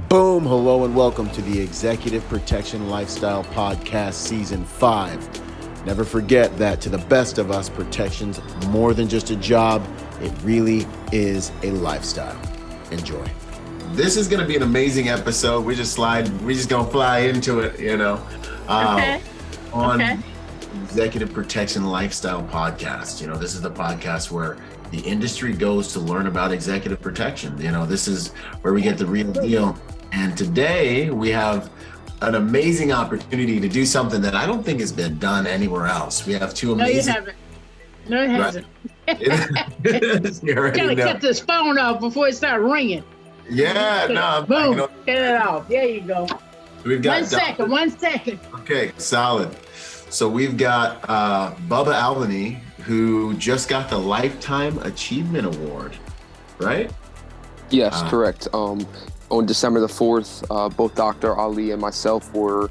Boom! Hello and welcome to the Executive Protection Lifestyle Podcast Season 5. Never forget that to the best of us, protection's more than just a job. It really is a lifestyle. Enjoy. This is going to be an amazing episode. We're just going to fly into it, on Executive Protection Lifestyle Podcast. This is the podcast where the industry goes to learn about executive protection. This is where we get the real deal. And today we have an amazing opportunity to do something that I don't think has been done anywhere else. We have two amazing... No, it hasn't. You gotta cut this phone off before it starts ringing. Yeah, Boom, cut it off. There you go. We've got 1 second. Okay, solid. So we've got Bubba Almony, who just got the Lifetime Achievement Award, right? Yes, correct. On December the 4th, both Dr. Ali and myself were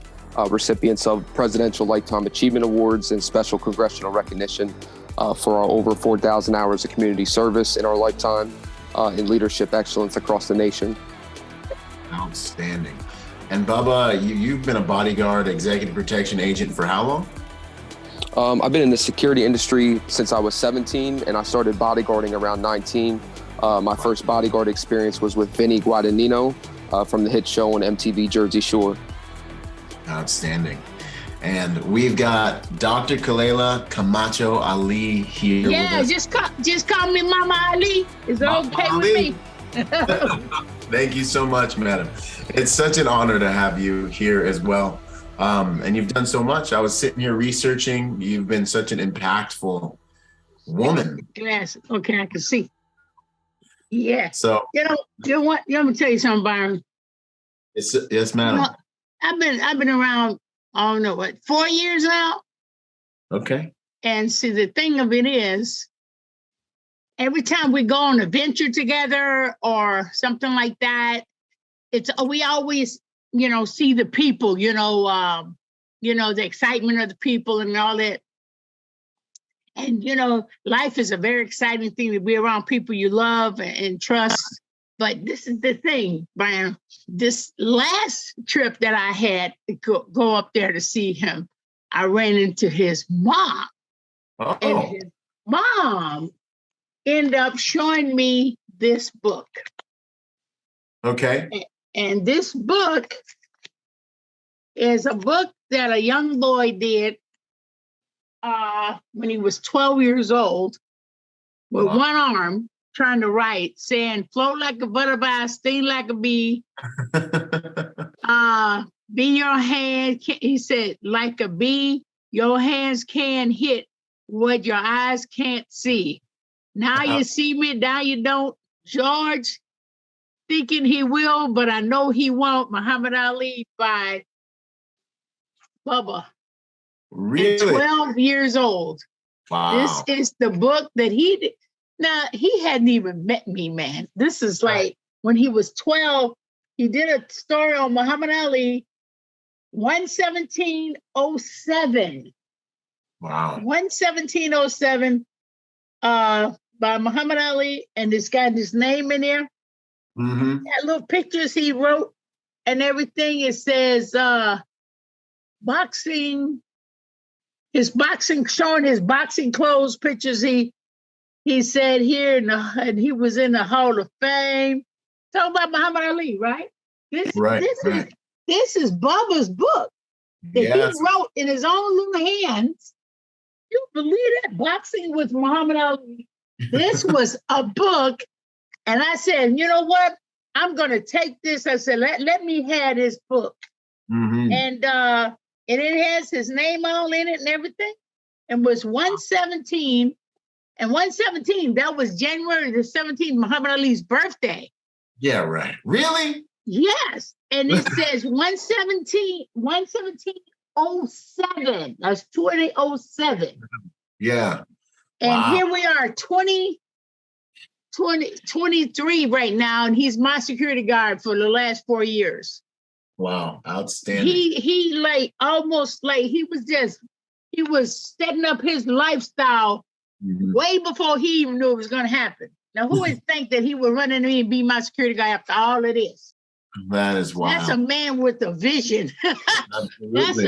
recipients of Presidential Lifetime Achievement Awards and special congressional recognition for our over 4,000 hours of community service in our lifetime in leadership excellence across the nation. Outstanding. And Bubba, you've been a bodyguard executive protection agent for how long? I've been in the security industry since I was 17, and I started bodyguarding around 19. My first bodyguard experience was with Vinny Guadagnino from the hit show on MTV Jersey Shore. Outstanding. And we've got Dr. Khalilah Camacho-Ali here. Yeah, just call me Mama Ali. Is that okay Ali? With me? Thank you so much, madam. It's such an honor to have you here as well. And you've done so much. I was sitting here researching. You've been such an impactful woman. Yes. Okay, I can see. Yeah. So you know what? Let me tell you something, Byron. Yes, madam. I've been around, I don't know what, 4 years now. Okay. And see, the thing of it is, every time we go on a venture together or something like that, we always, see the people, the excitement of the people and all that. And, life is a very exciting thing to be around people you love and trust. But this is the thing, Byron. This last trip that I had to go up there to see him, I ran into his mom. Oh. And his mom ended up showing me this book. Okay. And this book is a book that a young boy did when he was 12 years old with one arm trying to write, saying, float like a butterfly, sting like a bee. Be your hand, he said, like a bee, your hands can hit what your eyes can't see. Now you see me, now you don't. George, thinking he will, but I know he won't. Muhammad Ali by Bubba. Really? At 12 years old. Wow. This is the book that he did. Now, he hadn't even met me, man. This is like when he was 12, he did a story on Muhammad Ali, 1/17/07. Wow. 1/17/07 by Muhammad Ali, and it's got his name in there. Mm-hmm. That little pictures he wrote and everything. It says boxing, showing his boxing clothes pictures. He said here, and he was in the Hall of Fame. Talk about Muhammad Ali, right? This is Bubba's book that he wrote in his own little hands. You believe that? Boxing with Muhammad Ali. This was a book. And I said, you know what? I'm going to take this. I said, let me have this book. Mm-hmm. And it has his name all in it and everything. And was 1/17. And 1/17, that was January the 17th, Muhammad Ali's birthday. Yeah, right. Really? Yes. And it says 1/17/07. That's 2007. Yeah. And here we are, 23 right now, and he's my security guard for the last 4 years. Wow, outstanding. He was setting up his lifestyle way before he even knew it was going to happen. Now, who would think that he would run into me and be my security guy after all of this? That is wild. That's a man with a vision. Absolutely.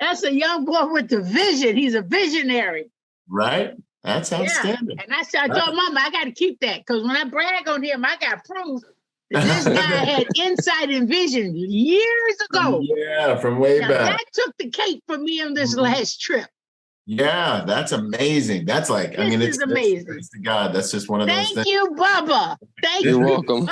That's a young boy with a vision. He's a visionary. Right? That's outstanding. And I told Mama, I got to keep that because when I brag on him, I got proof that this guy had insight and vision years ago. Yeah, from way back. That took the cake for me on this last trip. Yeah, that's amazing. That's like, it's amazing. Thanks to God. That's just one of those things. Thank you, Bubba. You're welcome.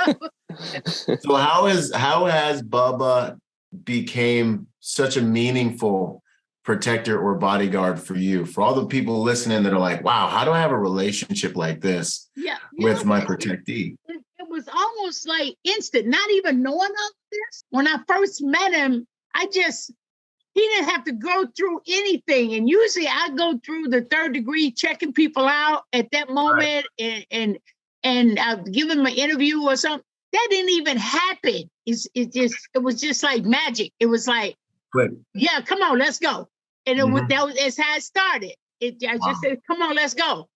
So how has Bubba became such a meaningful protector or bodyguard for you? For all the people listening that are like, wow, how do I have a relationship like this with my protectee? It was almost like instant, not even knowing of this. When I first met him, he didn't have to go through anything. And usually I go through the third degree, checking people out at that moment and give them an interview or something. That didn't even happen. It was just like magic. It was like, yeah, come on, let's go. And that's how it started. I just said, come on, let's go.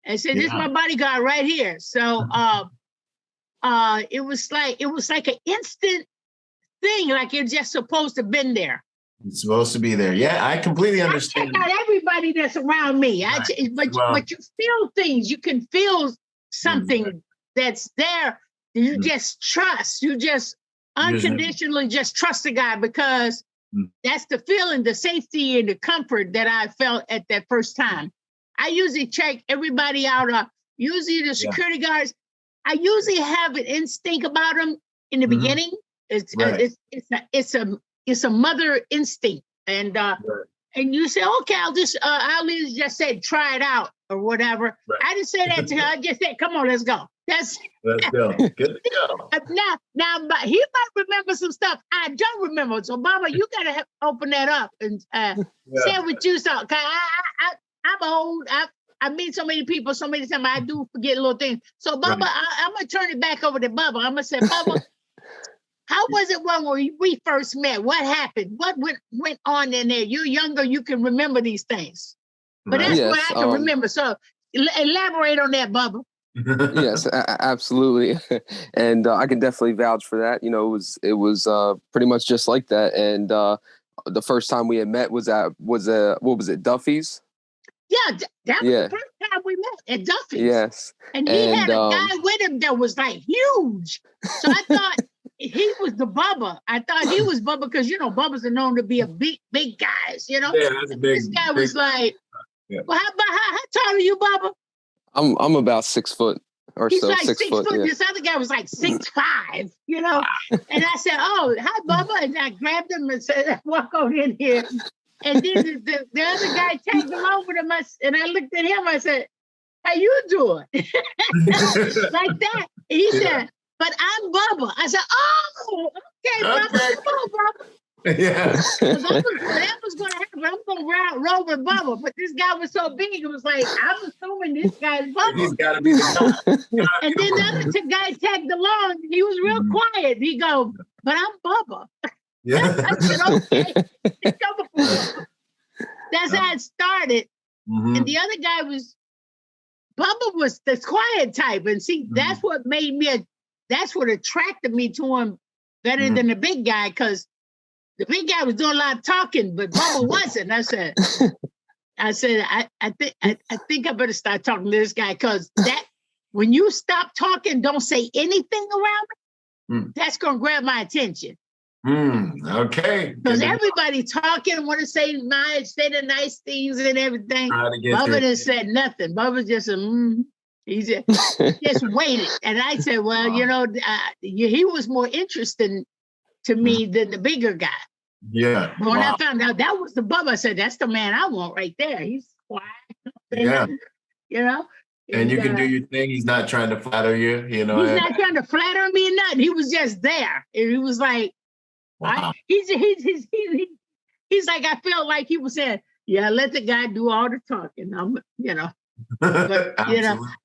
I said, this is my bodyguard right here. So it was like an instant thing, like you're just supposed to have been there. It's supposed to be there. Yeah, I completely understand. I check out everybody that's around me. But you feel things. You can feel something that's there. You just trust. You just unconditionally just trust the guy because that's the feeling, the safety and the comfort that I felt at that first time. I usually check everybody out. Usually the security guards, I usually have an instinct about them in the beginning. It's a mother instinct. And you say, okay, I'll just say, try it out or whatever. Right. I didn't say that to her. I just said, come on, let's go. Let's go. Good to go. Now, but he might remember some stuff I don't remember. So, Bubba, you gotta open that up and say what you saw. Cause I'm old. I meet so many people so many times. I do forget little things. So, Bubba, I'm gonna turn it back over to Bubba. I'm gonna say, Bubba, how was it when we first met? What happened? What went on in there? You're younger. You can remember these things. But that's what I can remember. So, elaborate on that, Bubba. Yes, absolutely, and I can definitely vouch for that. You know, it was pretty much just like that. And the first time we had met was what was it, Duffy's? Yeah, that was the first time we met at Duffy's. Yes, and he had a guy with him that was like huge. So I thought he was the Bubba. I thought he was Bubba because Bubba's are known to be a big guys. Yeah, that's a big. This guy was like, well, how tall are you, Bubba? I'm about 6 foot or He's so. Like 6 foot. Yeah. This other guy was like 6'5", And I said, "Oh, hi, Bubba," and I grabbed him and said, "Walk on in here." And then the other guy tagged along with him, and I looked at him. I said, "How you doing?" Like that. And he said, "But I'm Bubba." I said, "Oh, okay, Bubba, come on, Bubba." Yeah. That was going to happen. I'm going to roll with Bubba. But this guy was so big, it was like, I'm assuming this guy's Bubba. He's got to be the guy. And then the other guy tagged along. He was real quiet. He go, "But I'm Bubba." Yeah. I said, "Okay." That's how it started. Mm-hmm. And the other guy Bubba was the quiet type. And see, that's what that's what attracted me to him better than the big guy, because the big guy was doing a lot of talking, but Bubba wasn't. I said, I think I better start talking to this guy, because when you stop talking, don't say anything around me, that's gonna grab my attention. Okay. Because everybody talking, want to say the nice things and everything. Bubba didn't said nothing. Bubba just he just waited. And I said, well, he was more interesting to me than the bigger guy. Yeah. But when I found out that was the Bubba, I said, that's the man I want right there. He's quiet. Yeah. And you can do your thing. He's not trying to flatter you, He's not trying to flatter me or nothing. He was just there. And he was like, he's like, I felt like he was saying, yeah, let the guy do all the talking. But, I'm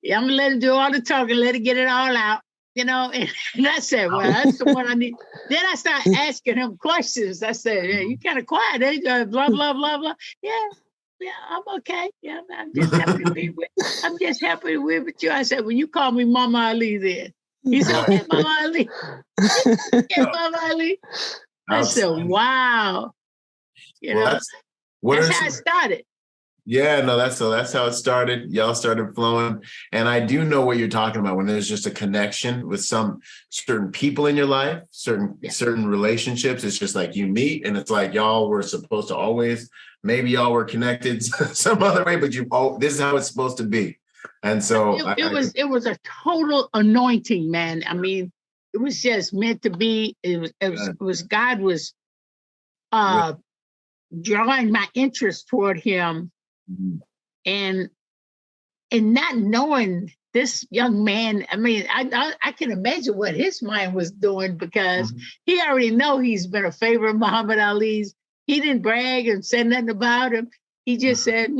gonna let him do all the talking, let him get it all out. And I said, well, that's the one I need. Then I started asking him questions. I said, yeah, you kind of quiet, eh? Blah, blah, blah, blah. Yeah, I'm okay. Yeah, I'm just happy to be with you. I said, well, you call me Mama Ali then. He said, okay, Mama Ali. Okay, Mama Ali. I said, wow. You know, that's how it started. Yeah, no, that's how it started. Y'all started flowing. And I do know what you're talking about when there's just a connection with some certain people in your life, certain relationships. It's just like you meet and it's like y'all were supposed to always, maybe y'all were connected some other way, but this is how it's supposed to be. And so it was a total anointing, man. I mean, it was just meant to be. It was God was drawing my interest toward him. Mm-hmm. And not knowing this young man, I mean, I can imagine what his mind was doing because he already know he's been a favorite of Muhammad Ali's. He didn't brag and say nothing about him. He just said,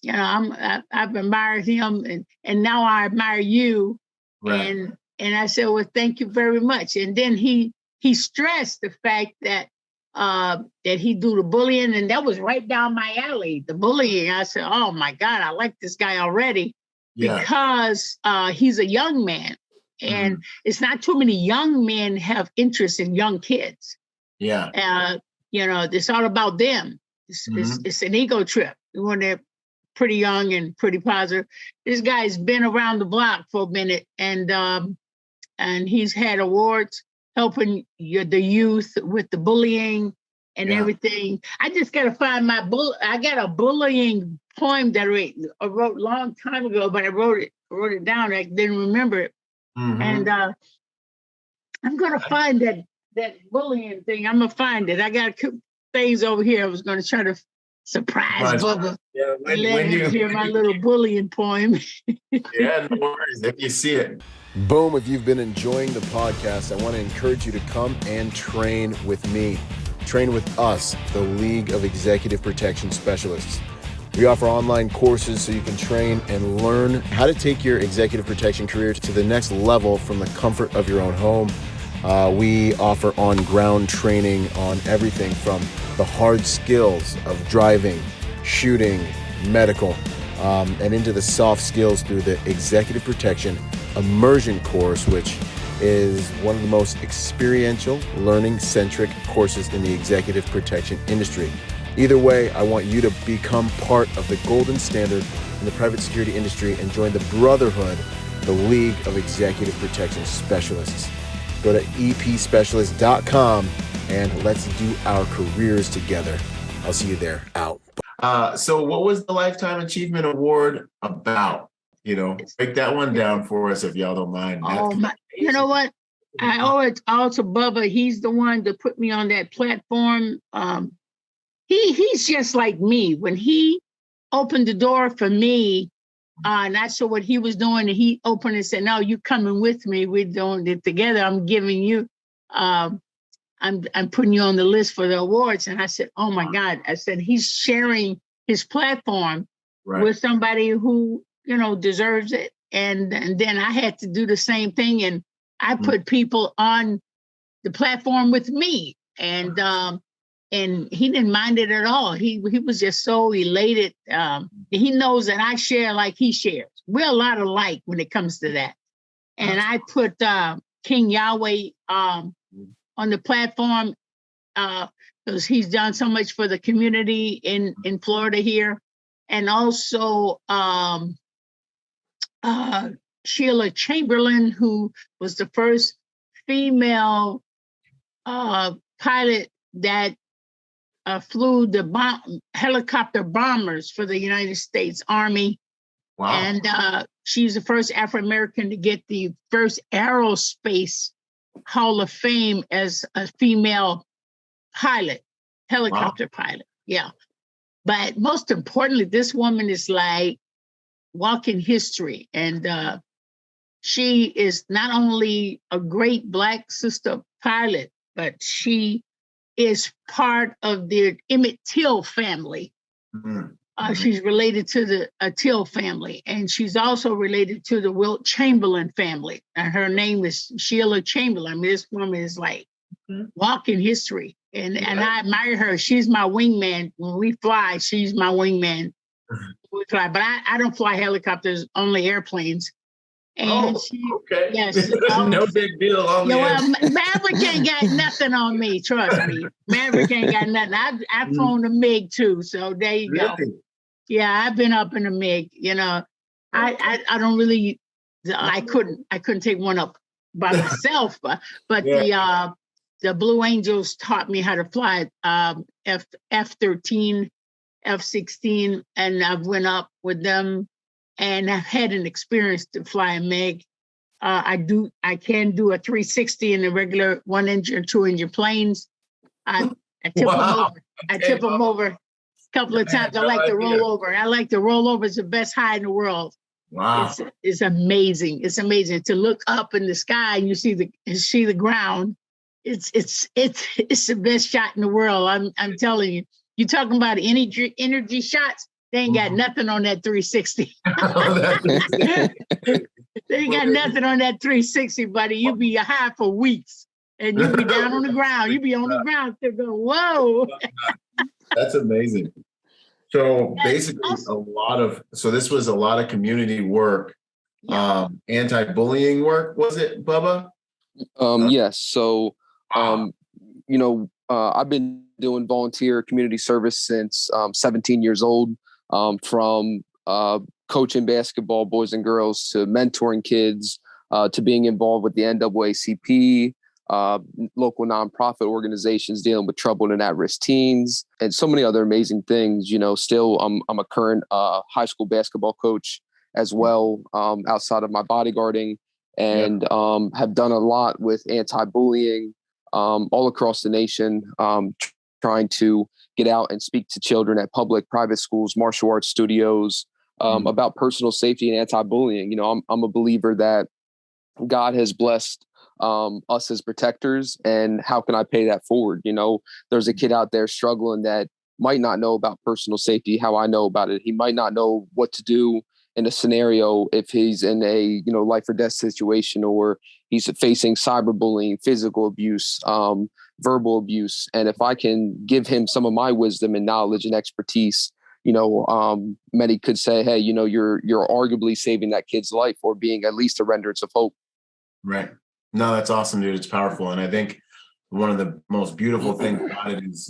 I've admired him and now I admire you. Right. And I said, well, thank you very much. And then he stressed the fact that he do the bullying, and that was right down my alley, the bullying. I said, oh my God, I like this guy already because he's a young man, and it's not too many young men have interest in young kids. Yeah. It's all about them. It's an ego trip when they're pretty young and pretty positive. This guy's been around the block for a minute, and he's had awards helping the youth with the bullying and everything. I just got to find I got a bullying poem that I wrote a long time ago, but I wrote it down. I didn't remember it. Mm-hmm. And I'm going to find that bullying thing. I'm going to find it. I got a couple things over here. I was going to try to surprise Bubba. Yeah, let him hear my little bullying poem. Yeah, no worries. If you see it. Boom, if you've been enjoying the podcast, I want to encourage you to come and train with me. Train with us, the League of Executive Protection Specialists. We offer online courses so you can train and learn how to take your executive protection career to the next level from the comfort of your own home. We offer on-ground training on everything from the hard skills of driving, shooting, medical, and into the soft skills through the Executive Protection Immersion course, which is one of the most experiential, learning-centric courses in the executive protection industry. Either way, I want you to become part of the golden standard in the private security industry and join the brotherhood, the League of Executive Protection Specialists. Go to epspecialist.com and let's do our careers together. I'll see you there. Out. So what was the Lifetime Achievement Award about? Break that one down for us if y'all don't mind. You know what? I owe it all to Bubba. He's the one that put me on that platform. He's just like me. When he opened the door for me, and I saw what he was doing, and he opened and said, no, you coming with me. We're doing it together. I'm giving you, I'm putting you on the list for the awards. And I said, oh my God. I said, he's sharing his platform with somebody who, deserves it. And then I had to do the same thing. And I put people on the platform with me. And he didn't mind it at all. He was just so elated. He knows that I share like he shares. We're a lot alike when it comes to that. And I put King Yahweh on the platform because he's done so much for the community in Florida here. And also Sheila Chamberlain, who was the first female pilot that flew the helicopter bombers for the United States Army. Wow. And she's the first Afro-American to get the first Aerospace Hall of Fame as a female pilot, helicopter pilot. Yeah. But most importantly, this woman is like walking history. And she is not only a great Black sister pilot, but she is part of the Emmett Till family. Mm-hmm. She's related to the Till family, and she's also related to the Wilt Chamberlain family. And her name is Sheila Chamberlain. I mean, this woman is like walking history, and I admire her. She's my wingman. When we fly, she's my wingman. We fly, but I don't fly helicopters, only airplanes. And okay. Yes. No big deal on the end. Maverick ain't got nothing on me, trust me. Maverick ain't got nothing. I've flown the MiG too, so there you go. Yeah, I've been up in the MiG. You know, I don't really, I couldn't take one up by myself, but the Blue Angels taught me how to fly F-13, F-16, and I've went up with them, and I've had an experience to fly a MiG. I can do a 360 in the regular 1-inch or 2-inch planes. I tip them over. I tip them over a couple of times. I like to roll over. I like to roll over. It's the best high in the world. Wow. It's amazing. It's amazing to look up in the sky and you see the ground. It's the best shot in the world. I'm telling you. You talking about energy shots? They ain't got nothing on that 360. They ain't got nothing on that 360, buddy. You be high for weeks, and you be down on the ground. You be on the ground. They're going, whoa. That's amazing. So basically, this was a lot of community work, anti-bullying work. Was it, Bubba? Yes. So, I've been doing volunteer community service since 17 years old, from coaching basketball, boys and girls, to mentoring kids, to being involved with the NAACP, local nonprofit organizations dealing with troubled and at-risk teens, and so many other amazing things. Still, I'm a current high school basketball coach as well, outside of my bodyguarding, and have done a lot with anti-bullying all across the nation, trying to get out and speak to children at public, private schools, martial arts studios, about personal safety and anti-bullying. I'm a believer that God has blessed us as protectors, and how can I pay that forward? There's a kid out there struggling that might not know about personal safety, how I know about it. He might not know what to do in a scenario if he's in a, life or death situation, or he's facing cyberbullying, physical abuse, verbal abuse. And if I can give him some of my wisdom and knowledge and expertise, many could say, hey, you're arguably saving that kid's life, or being at least a renderance of hope. Right. No, that's awesome, dude. It's powerful. And I think one of the most beautiful things about it is,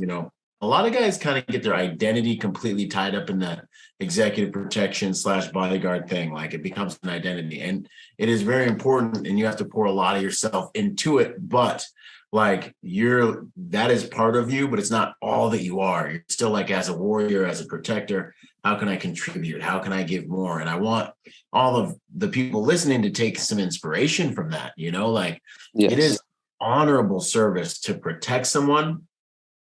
a lot of guys kind of get their identity completely tied up in that executive protection / bodyguard thing. Like, it becomes an identity, and it is very important, and you have to pour a lot of yourself into it. But like, that is part of you, but it's not all that you are. You're still, like, as a warrior, as a protector, how can I contribute? How can I give more? And I want all of the people listening to take some inspiration from that. It is honorable service to protect someone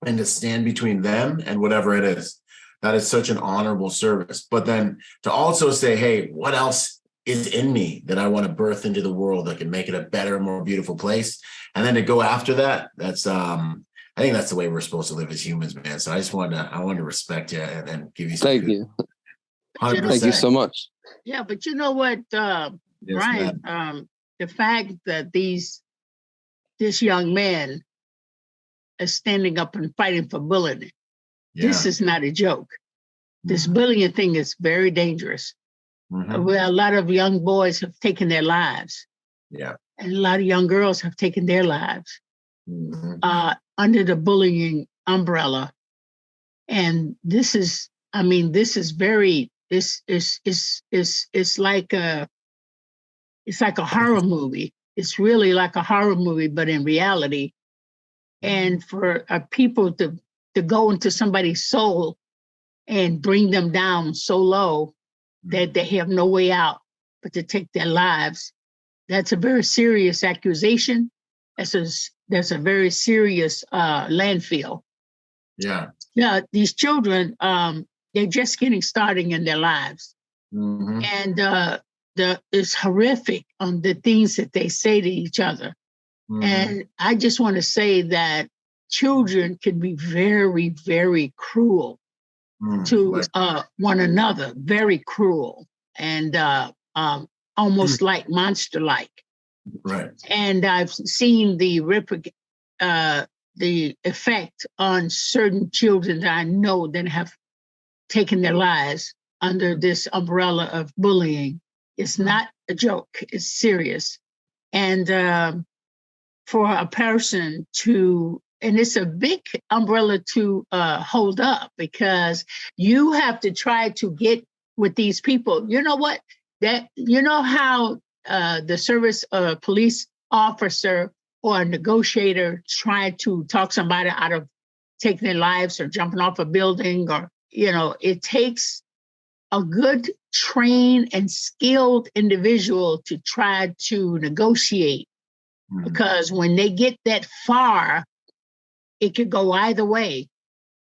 and to stand between them and whatever it is. That is such an honorable service. But then to also say, hey, what else is in me that I want to birth into the world that can make it a better, more beautiful place? And then to go after that, that's I think that's the way we're supposed to live as humans, man. So I wanted to respect you and give you some Thank you. 100%. Thank you so much. Yeah, but you know what, Brian, the fact that this young man is standing up and fighting for bullying. This is not a joke. This bullying thing is very dangerous. Where a lot of young boys have taken their lives. Yeah. And a lot of young girls have taken their lives under the bullying umbrella. And this is like a horror movie. It's really like a horror movie, but in reality. And for people to go into somebody's soul and bring them down so low that they have no way out but to take their lives, that's a very serious accusation. That's a very serious landfill. Yeah. Yeah, these children, they're just getting started in their lives. And it's horrific on the things that they say to each other. And I just want to say that children can be very, very cruel to one another, very cruel, and almost like monster-like. Right. And I've seen the effect on certain children that I know that have taken their lives under this umbrella of bullying. It's not a joke. It's serious. And for a person to, and it's a big umbrella to hold up, because you have to try to get with these people. You know what? That, you know how the service police officer or a negotiator try to talk somebody out of taking their lives or jumping off a building, or, you know, it takes a good, trained and skilled individual to try to negotiate. Because when they get that far, it could go either way.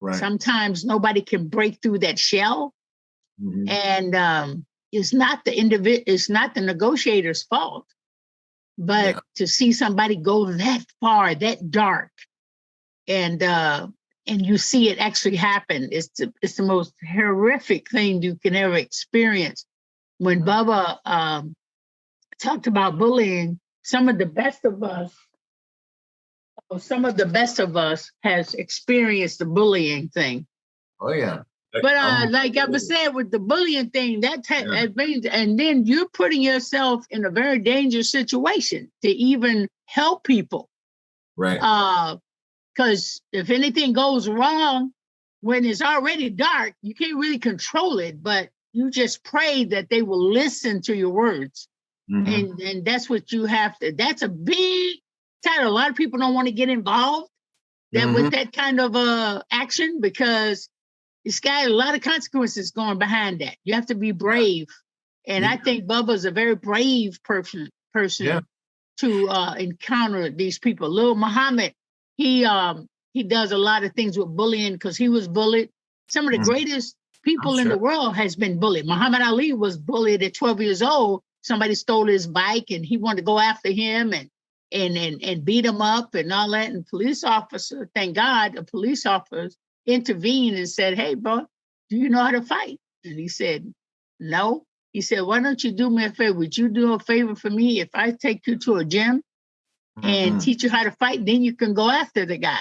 Right. Sometimes nobody can break through that shell. And it's not the negotiator's fault. But to see somebody go that far, that dark, and you see it actually happen, it's the most horrific thing you can ever experience. When Bubba talked about bullying, some of the best of us has experienced the bullying thing. Oh yeah. But like I was saying, with the bullying thing, that means, and then you're putting yourself in a very dangerous situation to even help people. Right. Because if anything goes wrong when it's already dark, you can't really control it, but you just pray that they will listen to your words. And that's what you have to, that's a big title. A lot of people don't want to get involved with that kind of action, because it's got a lot of consequences going behind that. You have to be brave. And I think Bubba's a very brave person to encounter these people. Lil Muhammad, he does a lot of things with bullying because he was bullied. Some of the greatest people in the world has been bullied. Muhammad Ali was bullied at 12 years old. Somebody stole his bike and he wanted to go after him and beat him up and all that. And police officer, thank God, a police officer intervened and said, "Hey, bro, do you know how to fight?" And he said, "No." He said, "Why don't you do me a favor? Would you do a favor for me if I take you to a gym and teach you how to fight? Then you can go after the guy."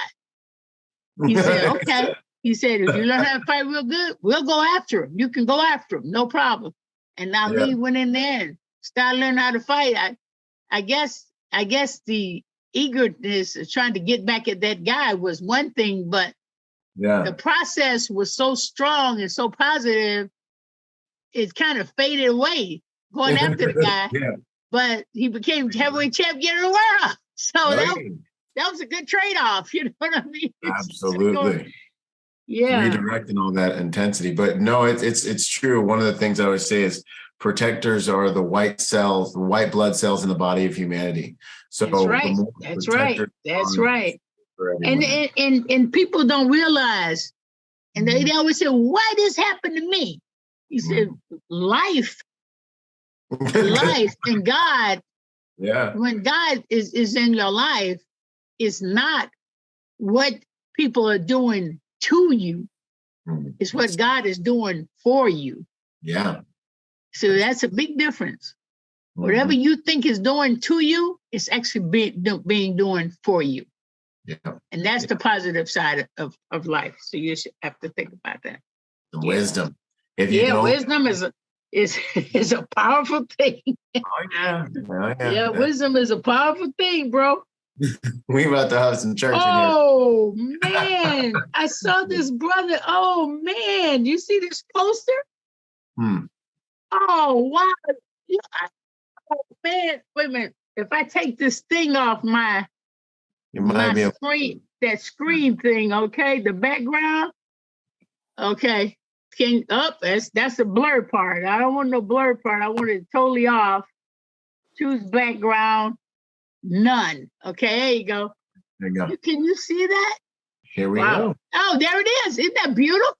He said, "Okay." He said, "If you learn how to fight real good, we'll go after him. You can go after him, no problem." And Ali went in there and started learning how to fight. I guess the eagerness of trying to get back at that guy was one thing, but the process was so strong and so positive, it kind of faded away going after the guy. But he became heavyweight champion of the world. So that was a good trade-off. You know what I mean? Absolutely. Yeah. Redirecting all that intensity. But no, it's true. One of the things I always say is protectors are the white cells, the white blood cells in the body of humanity. So that's right. And people don't realize, and they always say, "Why this happened to me?" He said, life and God. When God is in your life, it's not what people are doing to you. It's what God is doing for you. Yeah. So that's a big difference. Whatever you think is doing to you, it's actually being doing for you. Yeah. And that's the positive side of life. So you should have to think about that. The wisdom. Wisdom is a powerful thing. Wisdom is a powerful thing, bro. We about to have some church in here. Oh man, I saw this brother. Oh man, you see this poster? Oh wow. Oh man, wait a minute. If I take this thing off my screen, that screen thing, okay, the background, okay. That's the blur part. I don't want no blur part. I want it totally off. Choose background, none. Okay, there you go. There you go. Can you see that? Here we go. Oh, there it is. Isn't that beautiful?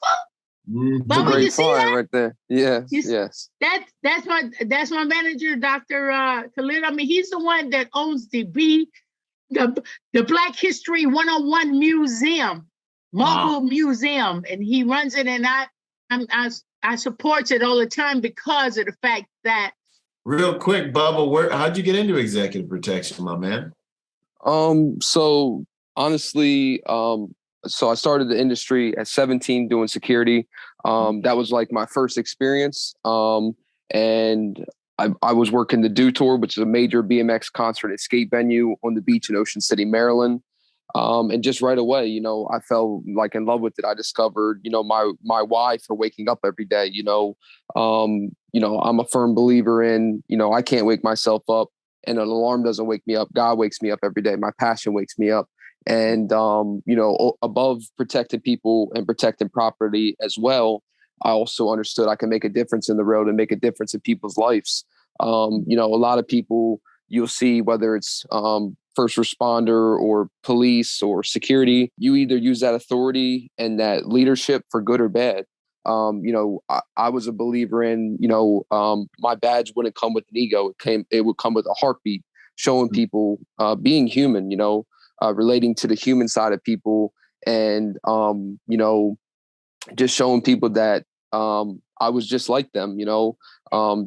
Bubba, you see that right there? Yes. That's my manager, Dr. Khalilah. I mean, he's the one that owns the Black History 101 Museum, mobile museum, and he runs it, and I support it all the time because of the fact that. Real quick, Bubba, how'd you get into executive protection, my man? So honestly, so I started the industry at 17 doing security. That was like my first experience. And I was working the Do Tour, which is a major BMX concert and skate venue on the beach in Ocean City, Maryland. And just right away, you know, I fell like in love with it. I discovered, you know, my why for waking up every day. You know, I'm a firm believer in, you know, I can't wake myself up, and an alarm doesn't wake me up. God wakes me up every day. My passion wakes me up. And, you know, above protecting people and protecting property as well, I also understood I can make a difference in the road and make a difference in people's lives. You know, a lot of people you'll see, whether it's first responder or police or security, you either use that authority and that leadership for good or bad. You know, I was a believer in, you know, my badge wouldn't come with an ego. It would come with a heartbeat, showing people being human, you know, relating to the human side of people, and, you know, just showing people that I was just like them, you know,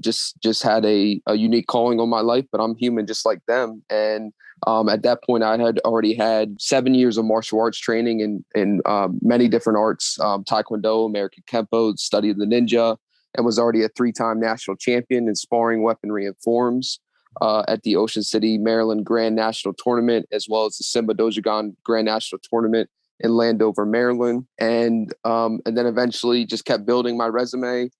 just had a unique calling on my life, but I'm human just like them. And at that point, I had already had 7 years of martial arts training in many different arts, Taekwondo, American Kempo, study of the ninja, and was already a 3-time national champion in sparring, weaponry, and forms at the Ocean City, Maryland Grand National Tournament, as well as the Simba Dojogan Grand National Tournament in Landover, Maryland. And then eventually just kept building my resume,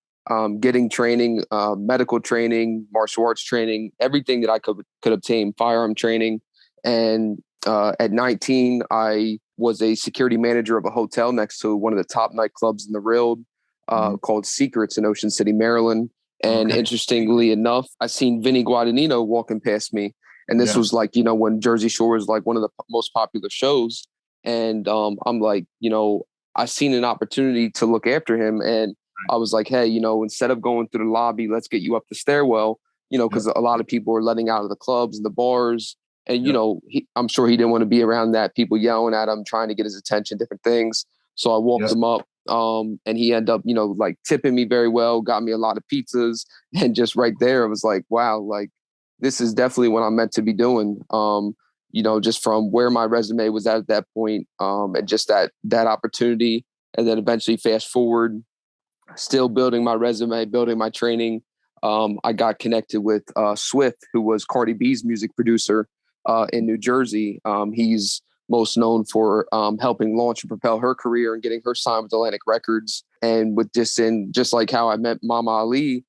getting training, medical training, martial arts training, everything that I could obtain, firearm training. And at 19, I was a security manager of a hotel next to one of the top nightclubs in the world called Secrets in Ocean City, Maryland. And interestingly enough, I seen Vinny Guadagnino walking past me. And this was like, you know, when Jersey Shore was like one of the most popular shows. And I'm like, you know, I seen an opportunity to look after him. And I was like, hey, you know, instead of going through the lobby, let's get you up the stairwell, you know, because a lot of people are letting out of the clubs and the bars. And, you know, I'm sure he didn't want to be around that, people yelling at him, trying to get his attention, different things. So I walked him up and he ended up, you know, like tipping me very well, got me a lot of pizzas. And just right there, it was like, wow, like this is definitely what I'm meant to be doing. You know, just from where my resume was at that point, and just that opportunity. And then eventually fast forward, still building my resume, building my training. I got connected with Swift, who was Cardi B's music producer in New Jersey. He's most known for helping launch and propel her career and getting her signed with Atlantic Records. And with just like how I met Mama Ali,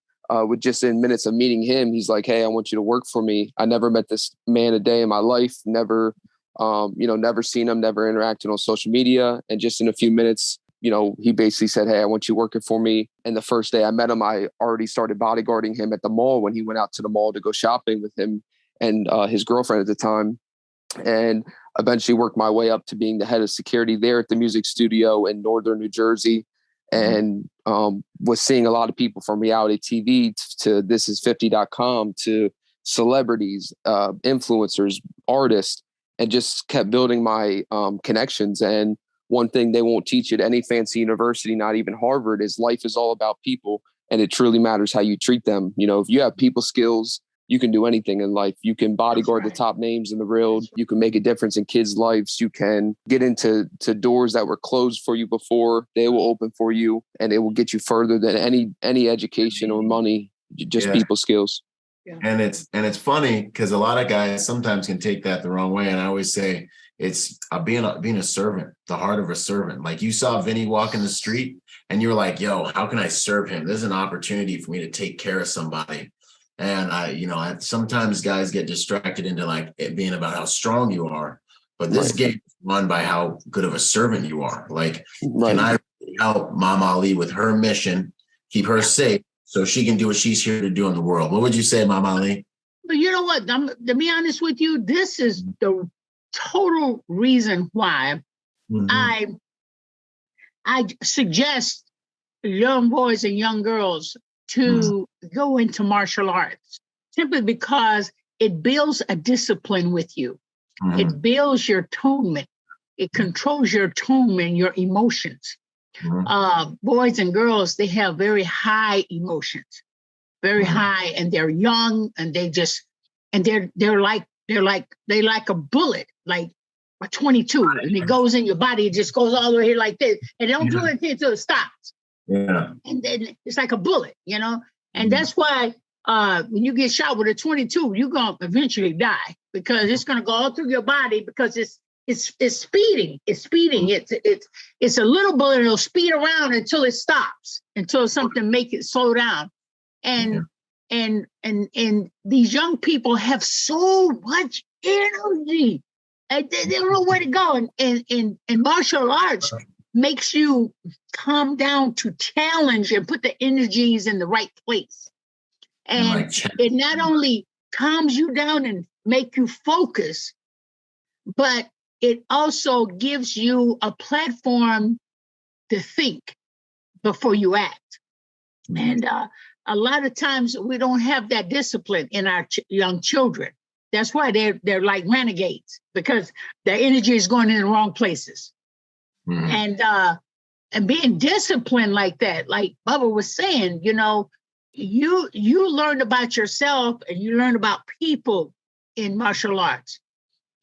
with just in minutes of meeting him, he's like, hey, I want you to work for me. I never met this man a day in my life, never, you know, never seen him, never interacted on social media. And just in a few minutes, you know, he basically said, hey, I want you working for me. And the first day I met him, I already started bodyguarding him at the mall when he went out to the mall to go shopping with him and his girlfriend at the time. And eventually worked my way up to being the head of security there at the music studio in northern New Jersey. And was seeing a lot of people from reality TV to thisis50.com to celebrities, influencers, artists, and just kept building my connections. And one thing they won't teach at any fancy university, not even Harvard, is life is all about people. And it truly matters how you treat them. You know, if you have people skills, you can do anything in life. You can bodyguard the top names in the world. You can make a difference in kids' lives. You can get into doors that were closed for you before. They will open for you, and it will get you further than any education or money, just people skills. Yeah. And it's funny because a lot of guys sometimes can take that the wrong way. And I always say it's being a servant, the heart of a servant. Like you saw Vinny walk in the street and you were like, yo, how can I serve him? There's an opportunity for me to take care of somebody. And sometimes guys get distracted into like it being about how strong you are, but this game is won by how good of a servant you are. Like, can I help Mama Ali with her mission, keep her safe so she can do what she's here to do in the world? What would you say, Mama Ali? But you know what? To be honest with you, this is the total reason why I suggest young boys and young girls to go into martial arts, simply because it builds a discipline with you. It builds your atonement. It controls your atonement, your emotions. Boys and girls, they have very high emotions, very high, and they're young, and they're like a bullet, like a 22, and it goes in your body. It just goes all the way here like this, and they don't do anything until it stops. Yeah. And then it's like a bullet, you know? And that's why when you get shot with a 22, you're going to eventually die because it's going to go all through your body because it's speeding. It's speeding. It's a little bullet. It'll speed around until it stops, until something make it slow down. And these young people have so much energy. They don't know where to go. And martial arts makes you come down to challenge and put the energies in the right place. And it not only calms you down and make you focus, but it also gives you a platform to think before you act. And a lot of times we don't have that discipline in our young children. That's why they're like renegades, because their energy is going in the wrong places. Mm-hmm. And being disciplined like that, like Bubba was saying, you know, you learn about yourself and you learn about people in martial arts.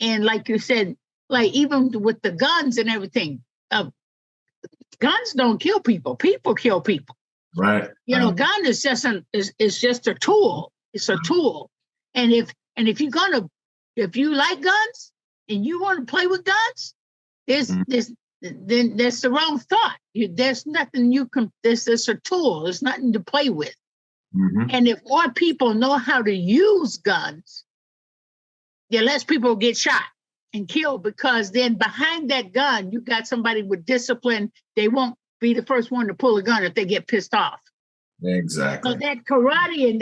And like you said, like even with the guns and everything, guns don't kill people. People kill people. Right. You know, gun is just a tool. It's a tool. And if you like guns and you want to play with guns, then that's the wrong thought. There's nothing you can. This is a tool. There's nothing to play with. Mm-hmm. And if more people know how to use guns, then less people get shot and killed, because then behind that gun, you got somebody with discipline. They won't be the first one to pull a gun if they get pissed off. Exactly. So that karate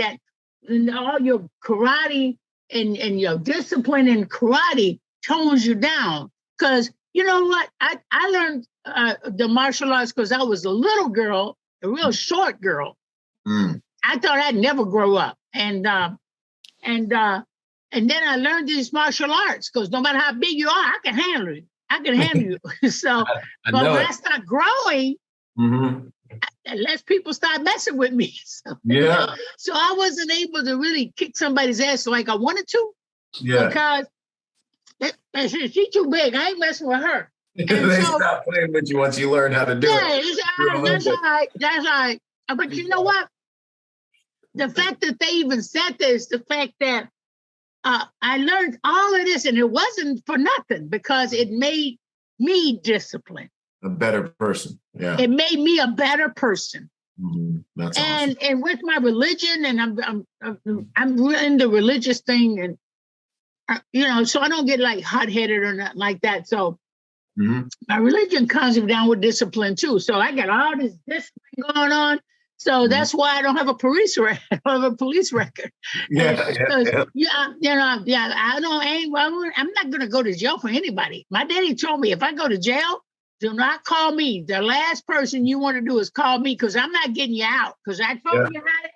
and all your karate and your discipline in karate tones you down. Because you know what? I learned the martial arts because I was a little girl, a real short girl. Mm. I thought I'd never grow up. And then I learned these martial arts because no matter how big you are, I can handle you. I can handle you. So, but when I start growing, less people start messing with me. So, yeah. So I wasn't able to really kick somebody's ass like I wanted to. Yeah. Because she's too big. I ain't messing with her. They stop playing with you once you learn how to do it. That's all right. That's all right. But you know what? The fact that they even said this, the fact that I learned all of this, and it wasn't for nothing, because it made me disciplined. A better person. Yeah. It made me a better person. Mm-hmm. That's awesome. And with my religion, and I'm in the religious thing, and you know, so I don't get like hot-headed or nothing like that. So my religion comes down with discipline too. So I got all this discipline going on. So that's why I don't have a police record. I don't have a police record. I'm not going to go to jail for anybody. My daddy told me if I go to jail, do not call me. The last person you want to do is call me, because I'm not getting you out, because I told you how to,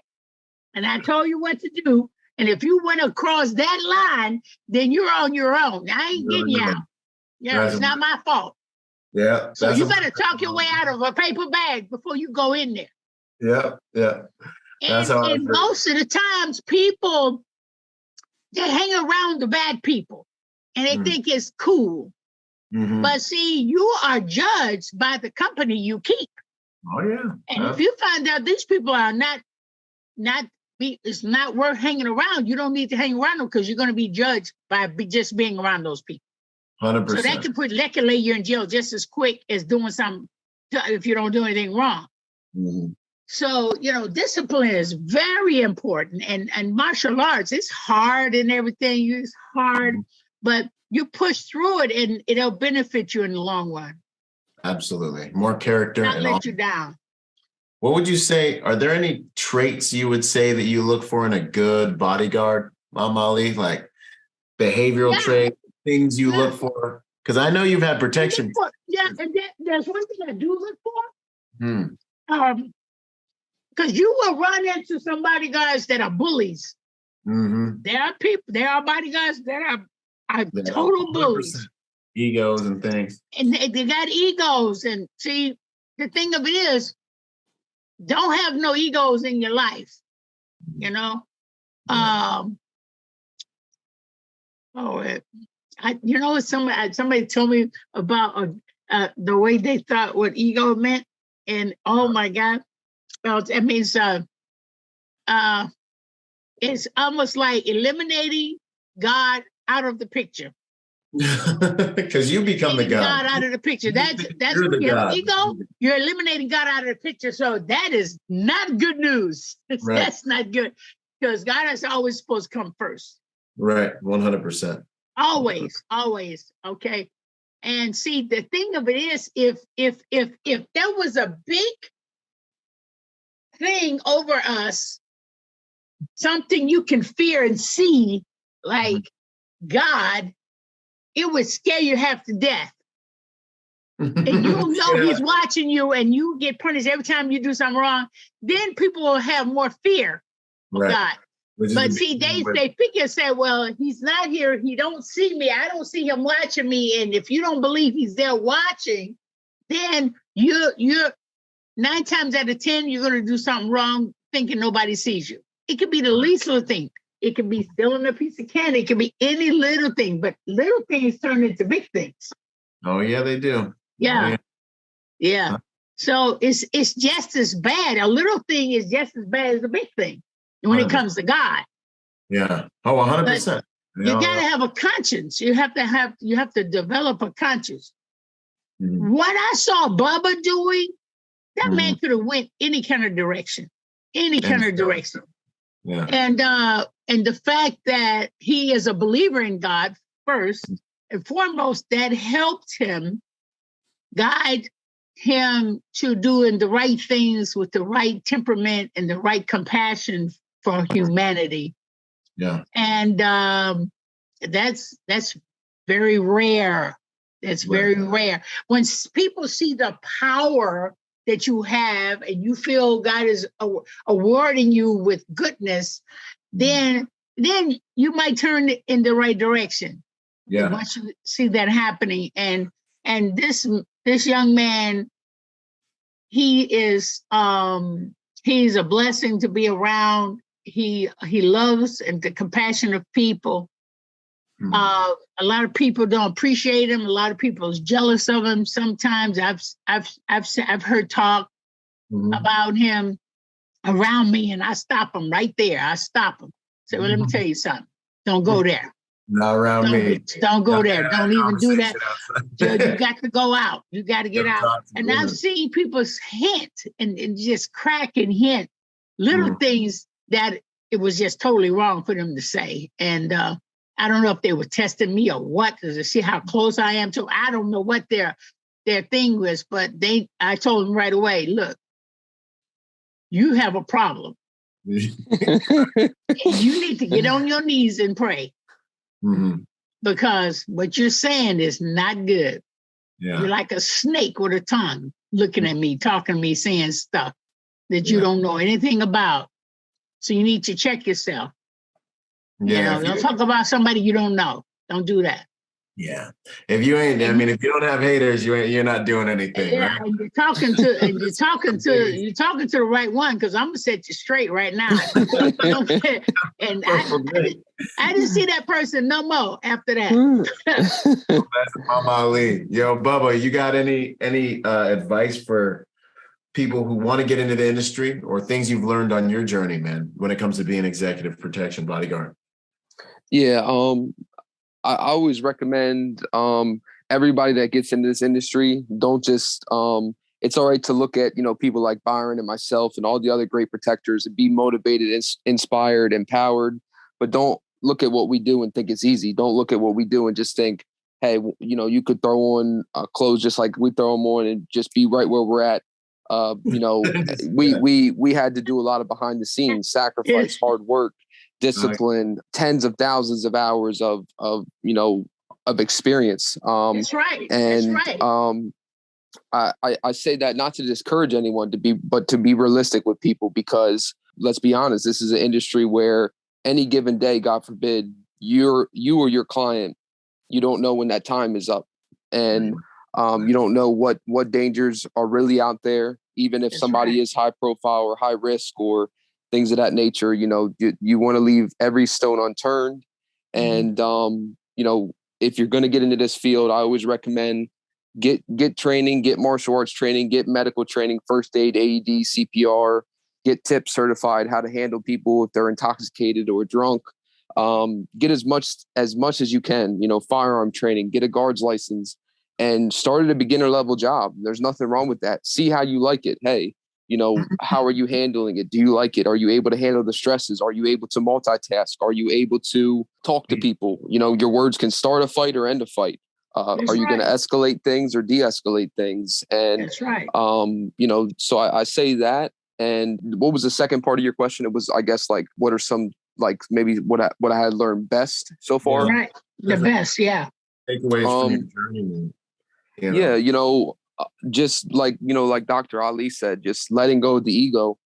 and I told you what to do. And if you went across that line, then you're on your own. I ain't getting you out. Yeah, it's not my fault. Yeah. So you better talk your way out of a paper bag before you go in there. Yeah, yeah. And most of the times, people, they hang around the bad people, and they think it's cool. Mm-hmm. But see, you are judged by the company you keep. Oh yeah. And if you find out these people are it's not worth hanging around, you don't need to hang around them, because you're going to be judged by just being around those people. 100%. So that can lay you in jail just as quick as doing something if you don't do anything wrong. Mm-hmm. So, you know, discipline is very important, and martial arts, it's hard and everything. It's hard, but you push through it and it'll benefit you in the long run. Absolutely. More character. Not let you down. What would you say? Are there any traits you would say that you look for in a good bodyguard, Ali? Like behavioral traits, things you look for? Because I know you've had protection. And there's one thing I do look for. Because you will run into some bodyguards that are bullies. Mm-hmm. There are bodyguards that are total bullies. Egos and things. And they got egos. And see, the thing of it is, don't have no egos in your life. You know? Somebody told me about the way they thought what ego meant. And oh my God. Well, it means it's almost like eliminating God out of the picture. Because you become the God. God out of the picture. That's You're the God. ego. You're eliminating God out of the picture. So that is not good news. Right. That's not good, because God is always supposed to come first. Right. 100%. Always. Okay. And see, the thing of it is, if there was a big thing over us, something you can fear and see, like God, it would scare you half to death. And you know he's watching you, and you get punished every time you do something wrong. Then people will have more fear of God. But see, they figure, say, well, he's not here. He don't see me. I don't see him watching me. And if you don't believe he's there watching, then you're 9 times out of 10, you're going to do something wrong thinking nobody sees you. It could be the least little thing. It could be stealing a piece of candy. It could be any little thing, but little things turn into big things. Oh, yeah, they do. Yeah. Yeah. So it's just as bad. A little thing is just as bad as a big thing when it comes to God. Yeah. Oh, 100%. You gotta have a conscience. You have to develop a conscience. Mm-hmm. What I saw Bubba doing, that man could have went any kind of direction. Yeah. And the fact that he is a believer in God first and foremost, that helped him guide him to doing the right things with the right temperament and the right compassion for humanity. Yeah. And that's very rare. That's very rare. When people see the power that you have and you feel God is awarding you with goodness, then you might turn in the right direction. Yeah. Once you see that happening, and this young man, he's a blessing to be around. He loves and the compassion of people. Mm-hmm. A lot of people don't appreciate him. A lot of people is jealous of him. Sometimes I've heard talk about him around me, and I stop him right there. I stop him. Say, well, let me tell you something. Don't go there. Not around me. Don't go there. Don't even do that. You got to go out. You got to get out. And I've seen people hint and just crack and hint little things that it was just totally wrong for them to say. And I don't know if they were testing me or what, to see how close I am to. I don't know what their thing was, but I told them right away, look, you have a problem. You need to get on your knees and pray. Mm-hmm. Because what you're saying is not good. Yeah. You're like a snake with a tongue looking at me, talking to me, saying stuff that you don't know anything about. So you need to check yourself. Yeah. Don't talk about somebody you don't know. Don't do that. Yeah. If you ain't, I mean, if you don't have haters, you're not doing anything. Yeah, right? And you're talking to the right one, because I'm gonna set you straight right now. And I didn't see that person no more after that. That's Mama Ali. Yo, Bubba, you got any advice for people who want to get into the industry or things you've learned on your journey, man, when it comes to being executive protection bodyguard? Yeah, I always recommend everybody that gets into this industry, don't just, it's all right to look at, people like Byron and myself and all the other great protectors and be motivated, inspired, empowered, but don't look at what we do and think it's easy. Don't look at what we do and just think, hey, you could throw on clothes just like we throw them on and just be right where we're at. We had to do a lot of behind the scenes, sacrifice, hard work, discipline, tens of thousands of hours of experience. That's right. And That's right. I say that not to discourage anyone but to be realistic with people, because let's be honest, this is an industry where any given day, God forbid, you or your client, you don't know when that time is up. And you don't know what dangers are really out there, even if somebody is high profile or high risk or things of that nature. You want to leave every stone unturned. And, if you're going to get into this field, I always recommend get training, get martial arts training, get medical training, first aid, AED, CPR, get tip certified, how to handle people if they're intoxicated or drunk. Get as much as you can, firearm training, get a guard's license, and start at a beginner level job. There's nothing wrong with that. See how you like it. Hey, how are you handling it? Do you like it? Are you able to handle the stresses? Are you able to multitask? Are you able to talk to people? Your words can start a fight or end a fight. Are you going to escalate things or de-escalate things? And that's right. So I say that. And what was the second part of your question? It was, I guess, like, what are some, like, maybe what I had learned best so far? Right. The best. Yeah. Takeaways from your journey. Yeah. Just like, like Dr. Ali said, just letting go of the ego.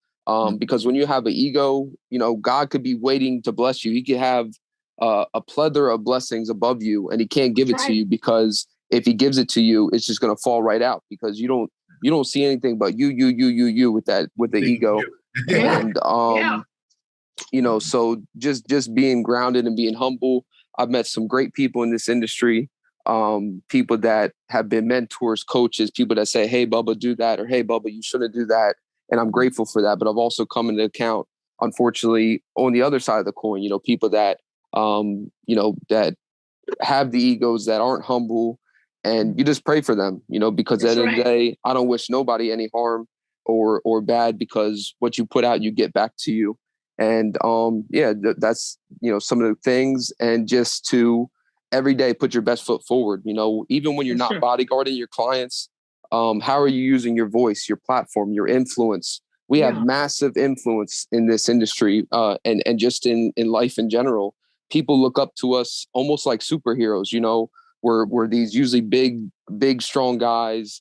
Because when you have an ego, God could be waiting to bless you. He could have a plethora of blessings above you, and he can't give it to you, because if he gives it to you, it's just going to fall right out, because you don't see anything but you with the ego. And, so just being grounded and being humble. I've met some great people in this industry. People that have been mentors, coaches, people that say, hey, Bubba, do that, or hey, Bubba, you shouldn't do that. And I'm grateful for that. But I've also come into account, unfortunately, on the other side of the coin, people that, that have the egos, that aren't humble, and you just pray for them, because at the end of the day, I don't wish nobody any harm or bad, because what you put out, you get back to you. And that's, some of the things. And just to every day put your best foot forward, even when you're not bodyguarding your clients. How are you using your voice, your platform, your influence? We have massive influence in this industry, and just in life in general. People look up to us almost like superheroes. We're these usually big, strong guys,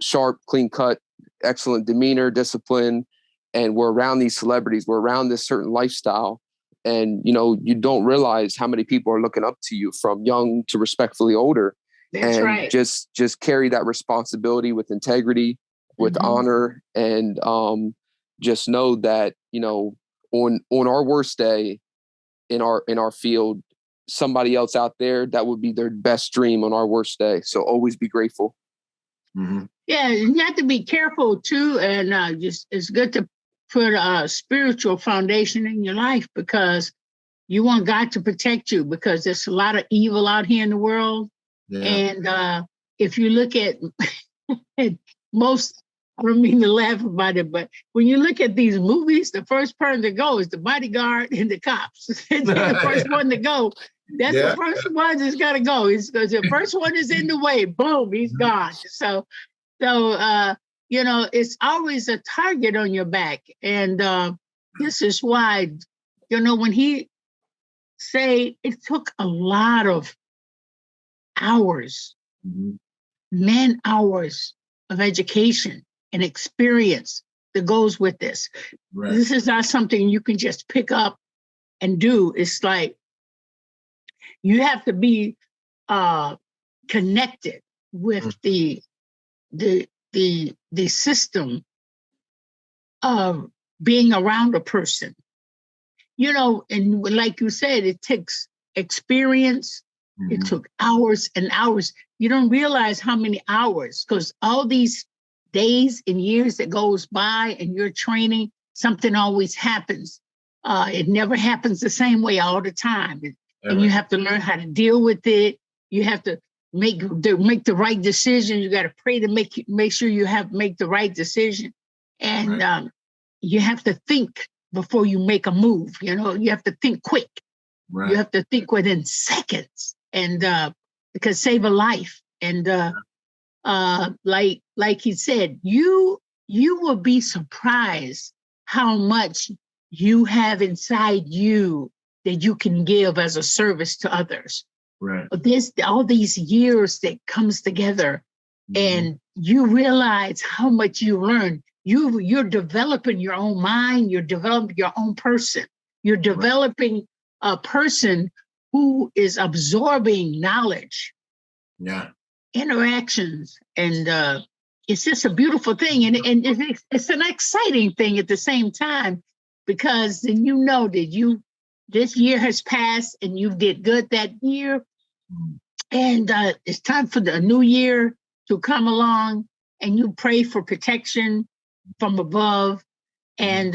sharp, clean cut, excellent demeanor, discipline. And we're around these celebrities. We're around this certain lifestyle. And, you don't realize how many people are looking up to you, from young to respectfully older. That's right. Just carry that responsibility with integrity, with honor, and just know that, on our worst day in our field, somebody else out there, that would be their best dream on our worst day. So always be grateful. Mm-hmm. Yeah, you have to be careful too, and it's good to put a spiritual foundation in your life, because you want God to protect you, because there's a lot of evil out here in the world. Yeah. And if you look at most, I don't mean to laugh about it, but when you look at these movies, the first person to go is the bodyguard and the cops. The first one to go. That's the first one that's got to go. It's because the first one is in the way. Boom, he's gone. So it's always a target on your back. And this is why, when he say it took a lot of hours, man hours of education and experience that goes with this. Right. This is not something you can just pick up and do. It's like you have to be connected with the system of being around a person. And like you said, it takes experience. It took hours and hours. You don't realize how many hours, because all these days and years that goes by and you're training, something always happens. It never happens the same way all the time. And you have to learn how to deal with it. You have to make the right decision. You got to pray to make sure you make the right decision. And you have to think before you make a move. You have to think quick. Right. You have to think within seconds, and because save a life. And like he said, you will be surprised how much you have inside you that you can give as a service to others. Right. But there's all these years that comes together, and you realize how much you learn. You're developing your own mind. You're developing your own person. You're developing a person who is absorbing knowledge, interactions, and it's just a beautiful thing. And it's an exciting thing at the same time, because then that this year has passed and you did good that year, and it's time for the new year to come along, and you pray for protection. from above, and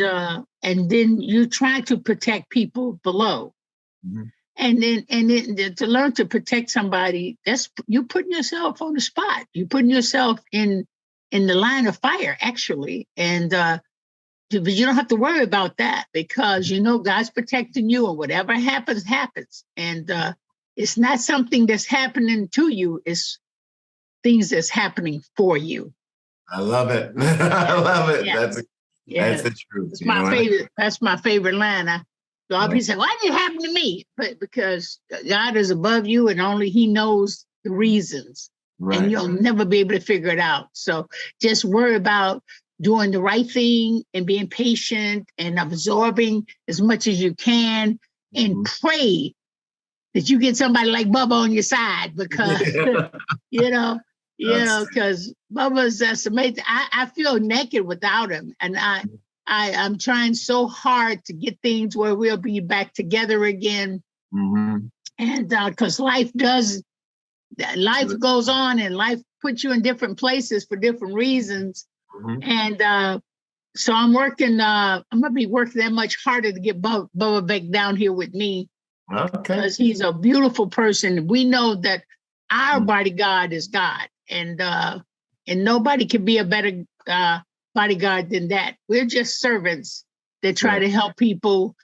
then you try to protect people below. Mm-hmm. And then to learn to protect somebody, that's you putting yourself on the spot. You're putting yourself in the line of fire, actually. And but you don't have to worry about that, because you know God's protecting you, and whatever happens, happens. And it's not something that's happening to you, it's things that's happening for you. I love it. I love it. Yeah. That's the truth. It's my favorite. That's my favorite line. So I'll be saying, why did it happen to me? But because God is above you, and only He knows the reasons. Right. And you'll never be able to figure it out. So just worry about doing the right thing and being patient and absorbing as much as you can, and pray that you get somebody like Bubba on your side, because because Bubba's just amazing. I feel naked without him, and I'm trying so hard to get things where we'll be back together again. Mm-hmm. And because life goes on, and life puts you in different places for different reasons. Mm-hmm. And so I'm working, I'm going to be working that much harder to get Bubba back down here with me. Okay. Because he's a beautiful person. We know that our bodyguard is God, and nobody can be a better bodyguard than that. We're just servants that try to help people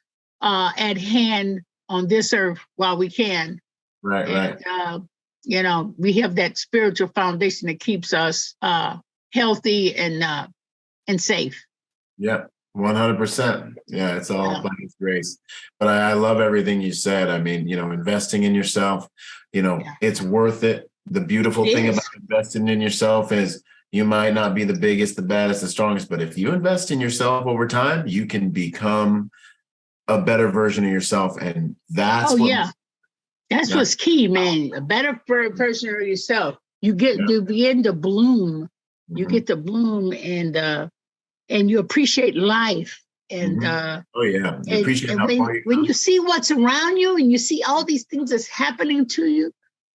at hand on this earth while we can. Right. We have that spiritual foundation that keeps us healthy and safe. Yeah, 100%. Yeah, it's all by His grace. But I love everything you said. I mean, investing in yourself, it's worth it. The beautiful thing about investing in yourself is you might not be the biggest, the baddest, the strongest, but if you invest in yourself over time, you can become a better version of yourself. And that's what's key, man. A better version of yourself. You get to begin to bloom. Mm-hmm. You get to bloom, and you appreciate life. And you appreciate when you see what's around you, and you see all these things that's happening to you,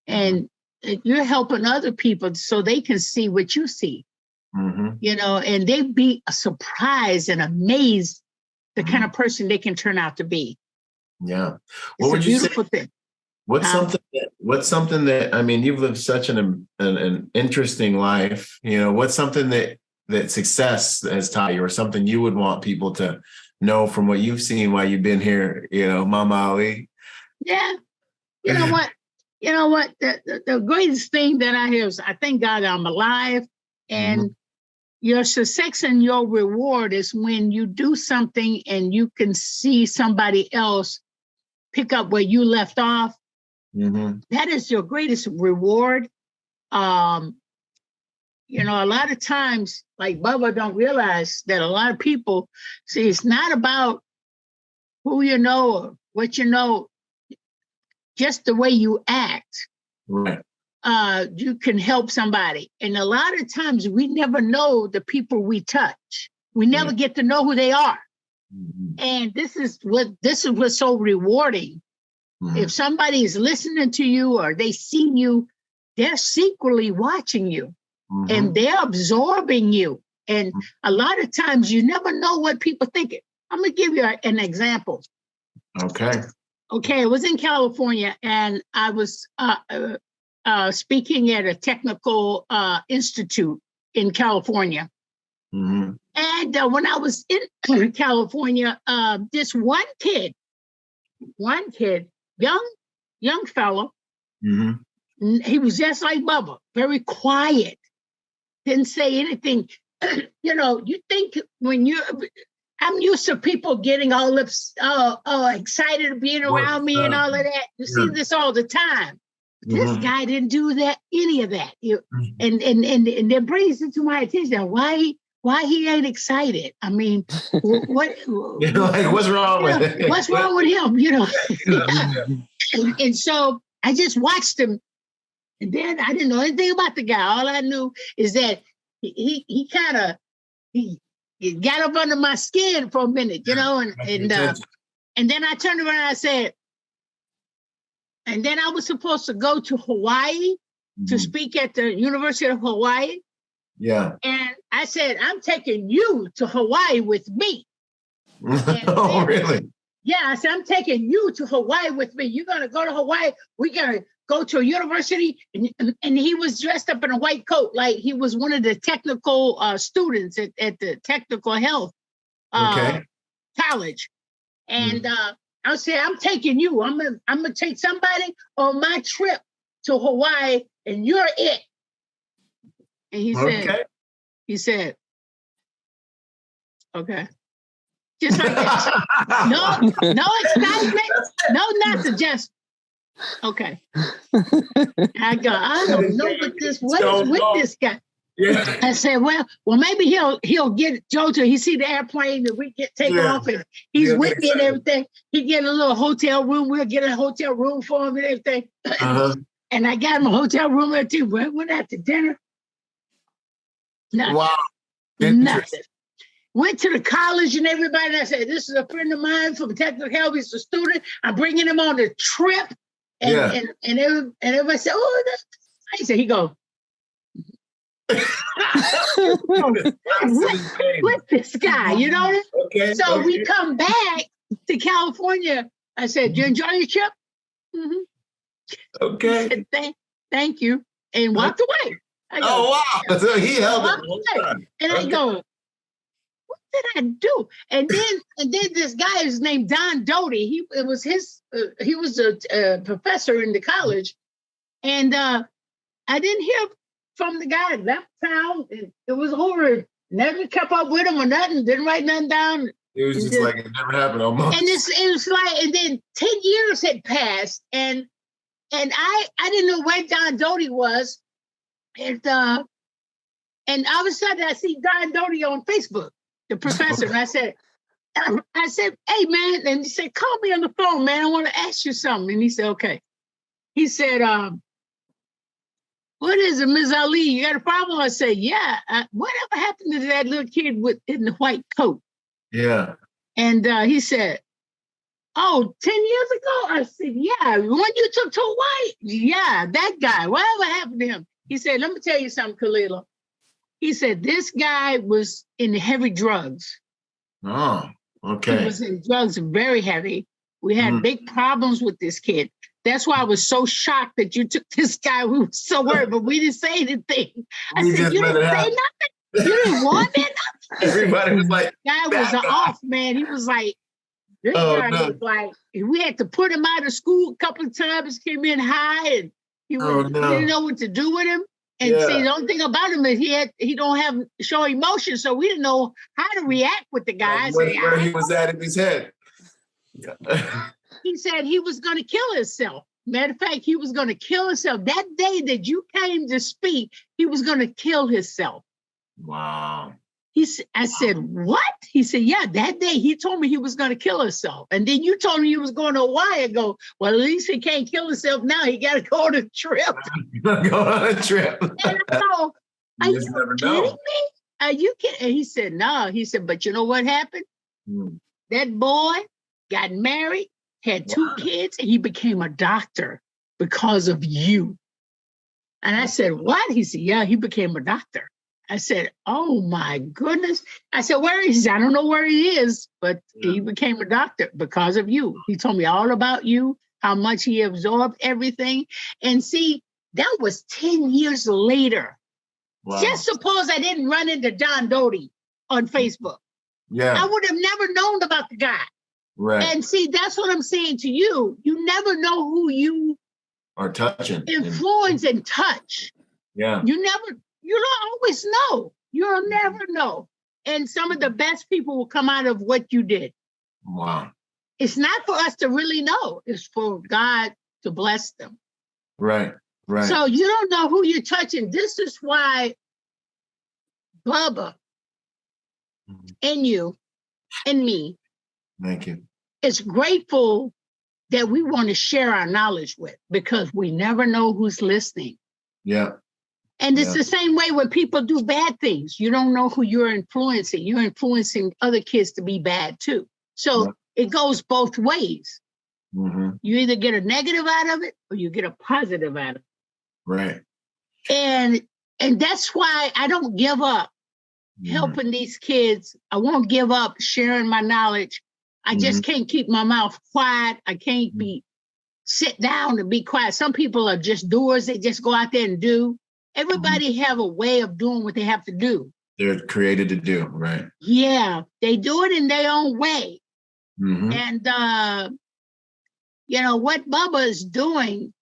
and you're helping other people so they can see what you see, and they be surprised and amazed the kind of person they can turn out to be. Yeah. What would you say? Thing. What's something that, I mean, you've lived such an interesting life, what's something that success has taught you, or something you would want people to know from what you've seen while you've been here, Mama Ali? Yeah. You know what? The greatest thing that I hear is, I thank God I'm alive, and your success and your reward is when you do something and you can see somebody else pick up where you left off. Mm-hmm. That is your greatest reward. A lot of times, like Bubba don't realize that a lot of people see it's not about who you know or what you know, just the way you act. Right. You can help somebody. And a lot of times we never know the people we touch. We never get to know who they are. Mm-hmm. And this is what's so rewarding. Mm-hmm. If somebody is listening to you, or they see you, they're secretly watching you, and they're absorbing you. And a lot of times you never know what people think. I'm going to give you an example. Okay. I was in California, and I was speaking at a technical institute in California. Mm-hmm. And when I was in California, this one kid, young fellow, he was just like Bubba, very quiet, didn't say anything. You think I'm used to people getting all excited of being around me and all of that. You see this all the time. This guy didn't do any of that. And that brings it to my attention. Why he ain't excited? I mean, what's wrong with it? What's wrong with him? And so I just watched him, and then I didn't know anything about the guy. All I knew is that he got up under my skin for a minute, and then I turned around and I said, and then I was supposed to go to Hawaii to speak at the University of Hawaii. Yeah. And I said, I'm taking you to Hawaii with me. Oh, really? Yeah, I said, I'm taking you to Hawaii with me. You're going to go to Hawaii. We're going to go to a university. And he was dressed up in a white coat, like he was one of the technical students at the technical health college. And I said, I'm taking you. I'm gonna take somebody on my trip to Hawaii, and you're it. And he said, okay. Just like that. No excitement, no nothing, just okay. I go, I don't know what is with this guy. Yeah. I said, well, maybe he'll get JoJo. He see the airplane that we take off, and he's with me and everything. He get a little hotel room. We'll get a hotel room for him and everything. And I got him a hotel room there too. We went out to dinner. Nothing. Wow. Nothing. Went to the college and everybody. And I said, this is a friend of mine from technical health. He's a student. I'm bringing him on the trip. And everybody said, oh, that's nice. And he goes, with this guy, you know? Okay, so we come back to California. I said, did you enjoy your trip? Mm-hmm. Okay. Said, thank you. And walked away. Wow. So he held it. And I go, what did I do? And then this guy is named Don Doty. He was a professor in the college. And I didn't hear from the guy, left town. It was over. Never kept up with him or nothing. Didn't write nothing down. It was just like it never happened almost. And it was like, and then 10 years had passed, and I didn't know where Don Doty was, and all of a sudden I see Don Doty on Facebook, the professor, and I said, hey man, and he said, call me on the phone, man. I want to ask you something. And he said, okay. He said, what is it, Ms. Ali? You got a problem? I said, yeah. Whatever happened to that little kid in the white coat? Yeah. And he said, 10 years ago? I said, yeah. When you took to Hawaii? Yeah, that guy. Whatever happened to him? He said, let me tell you something, Khalilah. He said, this guy was in heavy drugs. Oh, okay. He was in drugs very heavy. We had big problems with this kid. That's why I was so shocked that you took this guy. We were so worried, but we didn't say anything. I said, you didn't say nothing? You didn't want it? Everybody was like, guy was off, man. He was like, this guy was like, we had to put him out of school a couple of times, came in high, and we didn't know what to do with him. And see, the only thing about him is he don't show emotion, so we didn't know how to react with the guy. Where he was at in his head. Yeah. He said he was going to kill himself. Matter of fact, he was going to kill himself. That day that you came to speak, he was going to kill himself. Wow. I said, what? He said, yeah, that day he told me he was going to kill himself. And then you told me he was going to Hawaii. I go, well, at least he can't kill himself now. He got to go on a trip. Go on a trip. And I go, are you kidding me? Are you kidding? And he said, no. He said, but you know what happened? That boy got married, had 2 kids, and he became a doctor because of you. And I said, what? He said, yeah, he became a doctor. I said, oh my goodness. I said, where is he? I don't know where he is, but he became a doctor because of you. He told me all about you, how much he absorbed everything. And see, that was 10 years later. Wow. Just suppose I didn't run into Don Doty on Facebook. Yeah. I would have never known about the guy. Right. And see, that's what I'm saying to you. You never know who you are touching, influence and touch. Yeah. You don't always know. You'll never know. And some of the best people will come out of what you did. Wow. It's not for us to really know. It's for God to bless them. Right. Right. So you don't know who you're touching. This is why Bubba and you and me. Thank you. It's grateful that we want to share our knowledge with, because we never know who's listening. Yeah. And it's the same way when people do bad things. You don't know who you're influencing. You're influencing other kids to be bad too. So it goes both ways. Mm-hmm. You either get a negative out of it or you get a positive out of it. Right. And that's why I don't give up helping these kids. I won't give up sharing my knowledge. I just can't keep my mouth quiet. I can't be sit down and be quiet. Some people are just doers. They just go out there and do. Everybody have a way of doing what they have to do. They're created to do, right? Yeah, they do it in their own way. And, you know, what Bubba is doing,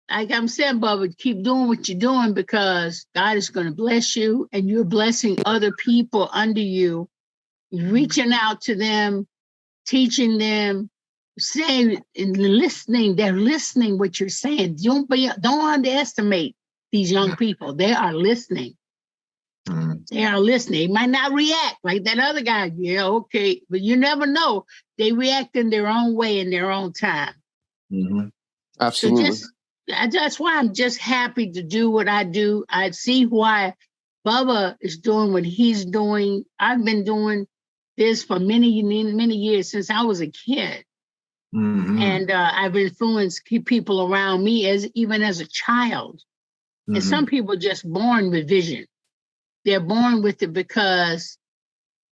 like I'm saying, Bubba, keep doing what you're doing because God is going to bless you and you're blessing other people under you, reaching out to them, teaching them, saying and listening. They're listening what you're saying. Don't underestimate these young people. They are listening. They are listening. They might not react like that other guy. Yeah, okay. But you never know. They react in their own way in their own time. Absolutely. So that's why I'm just happy to do what I do. I see why Bubba is doing what he's doing. I've been doing this for many years since I was a kid. And I've influenced people around me even as a child. And some people just born with vision. They're born with it because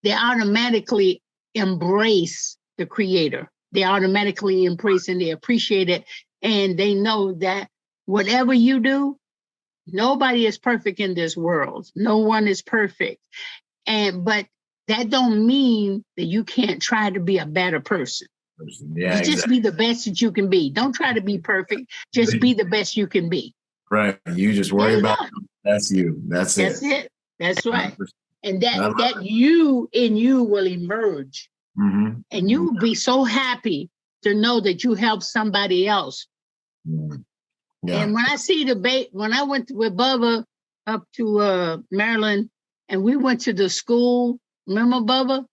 they automatically embrace the creator. They automatically embrace and they appreciate it. And they know that whatever you do, nobody is perfect in this world. No one is perfect. But that don't mean that you can't try to be a better person. Yeah, just be the best that you can be. Don't try to be perfect. Just be the best you can be. Right. You just worry about that's you. That's it. That's right. And that you in you will emerge. And you will be so happy to know that you helped somebody else. Yeah. And when I see when I went with Bubba up to Maryland and we went to the school, remember Bubba?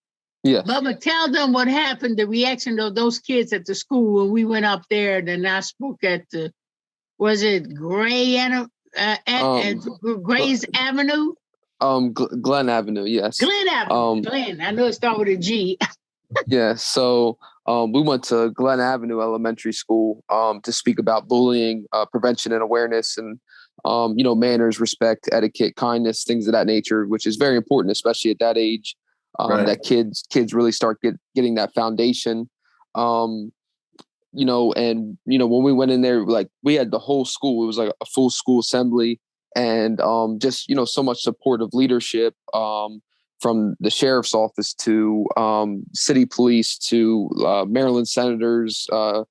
Yes. Bubba, tell them what happened, the reaction of those kids at the school when we went up there. And I spoke at was it Gray's Avenue? Glen Avenue, yes. Glen Avenue. Glen. I know it started with a G. Yeah. So we went to Glen Avenue Elementary School to speak about bullying, prevention and awareness, and manners, respect, etiquette, kindness, things of that nature, which is very important, especially at that age. That kids really start getting that foundation. And when we went in there, like we had the whole school. It was like a full school assembly, and just so much supportive leadership from the sheriff's office to city police to Maryland senators, the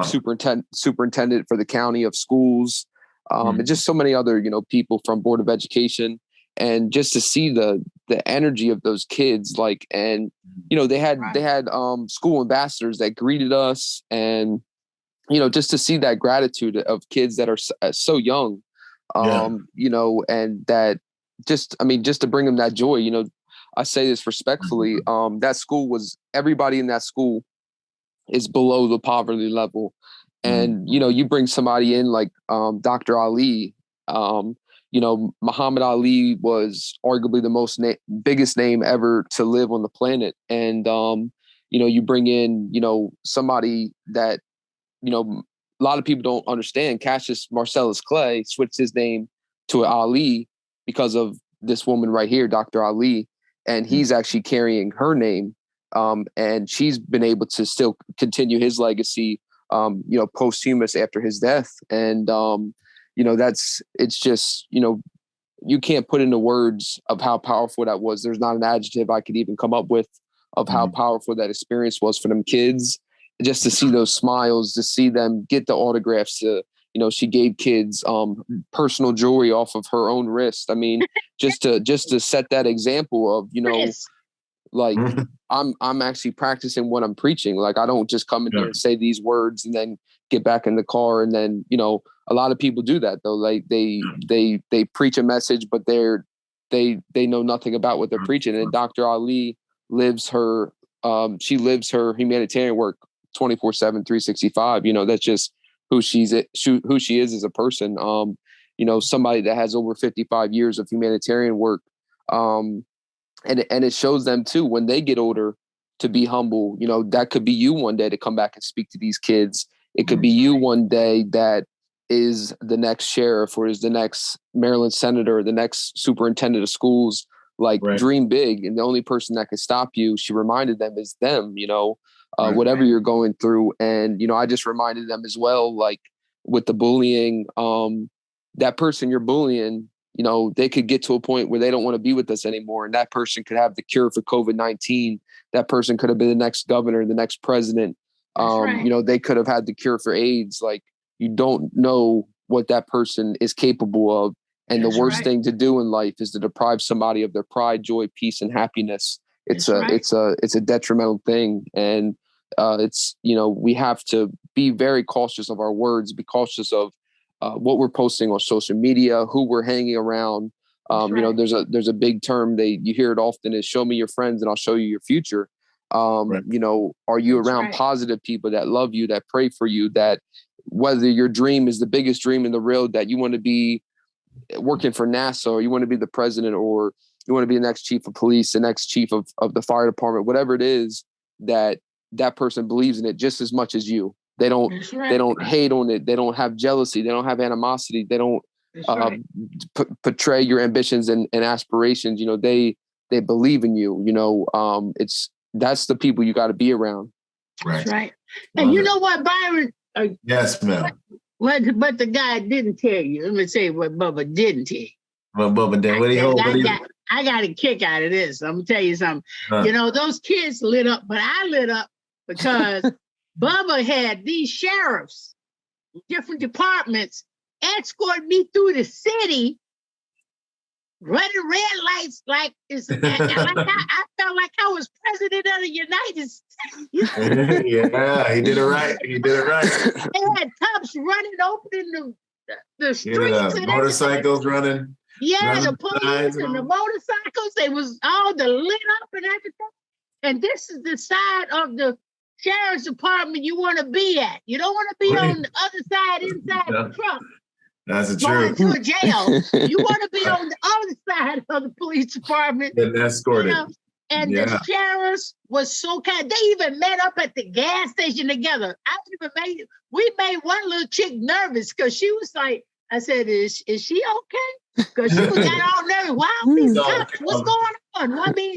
superintendent for the county of schools, and just so many other people from Board of Education. And just to see the energy of those kids, like, and they had school ambassadors that greeted us, and just to see that gratitude of kids that are so young, and that just to bring them that joy. I say this respectfully. That school everybody in that school is below the poverty level, and you bring somebody in like Dr. Ali. Muhammad Ali was arguably the most biggest name ever to live on the planet. And, you bring in, somebody that, a lot of people don't understand. Cassius Marcellus Clay switched his name to Ali because of this woman right here, Dr. Ali. And he's actually carrying her name. And she's been able to still continue his legacy, posthumous after his death. And, it's just, you can't put into words of how powerful that was. There's not an adjective I could even come up with of how powerful that experience was for them kids. Just to see those smiles, to see them get the autographs, she gave kids personal jewelry off of her own wrist. I mean, just to set that example of, like I'm actually practicing what I'm preaching. Like, I don't just come in here and say these words and then get back in the car. And then, a lot of people do that though. Like they preach a message, but they know nothing about what they're preaching. And Dr. Ali lives her humanitarian work 24/7, 365. That's just who she is as a person. Somebody that has over 55 years of humanitarian work. And it shows them too, when they get older, to be humble. That could be you one day to come back and speak to these kids. It could be you one day that is the next sheriff or is the next Maryland senator, the next superintendent of schools. Like, Right. dream big, and the only person that could stop you, she reminded them, is them, whatever you're going through. And, I just reminded them as well, like with the bullying, that person you're bullying, they could get to a point where they don't want to be with us anymore. And that person could have the cure for COVID-19. That person could have been the next governor, the next president. They could have had the cure for AIDS. Like, you don't know what that person is capable of. And the worst thing to do in life is to deprive somebody of their pride, joy, peace, and happiness. It's a detrimental thing. And we have to be very cautious of our words, be cautious of what we're posting on social media, who we're hanging around. There's a big term you hear it often, is show me your friends and I'll show you your future. Are you around positive people that love you, that pray for you, that whether your dream is the biggest dream in the world, that you want to be working for NASA, or you want to be the president, or you want to be the next chief of police, the next chief of the fire department, whatever it is, that person believes in it just as much as you. They don't hate on it. They don't have jealousy. They don't have animosity. They don't portray your ambitions and aspirations. They believe in you. That's the people you got to be around. That's right. And you know what, Byron? Yes, ma'am. But the guy didn't tell you. Let me tell you what Bubba didn't tell you. Well, Bubba, then I got a kick out of this. I'm gonna tell you something. Those kids lit up, but I lit up because Bubba had these sheriffs, different departments, escort me through the city, running red lights like I felt like I was president of the United States. Yeah, he did it right. They had cops running, opening the streets, and motorcycles running. Yeah, the police and the motorcycles. They was all lit up and everything. And this is the side of the sheriff's department you want to be at. You don't want to be on the other side, inside the truck. That's the going truth. to a jail. You want to be on the other side of the police department. And escorted. And the sheriffs was so kind. They even met up at the gas station together. We made one little chick nervous because she was like, I said, is she okay? Because she was got all nervous. Why are these cops? What's going on? Y'all telling me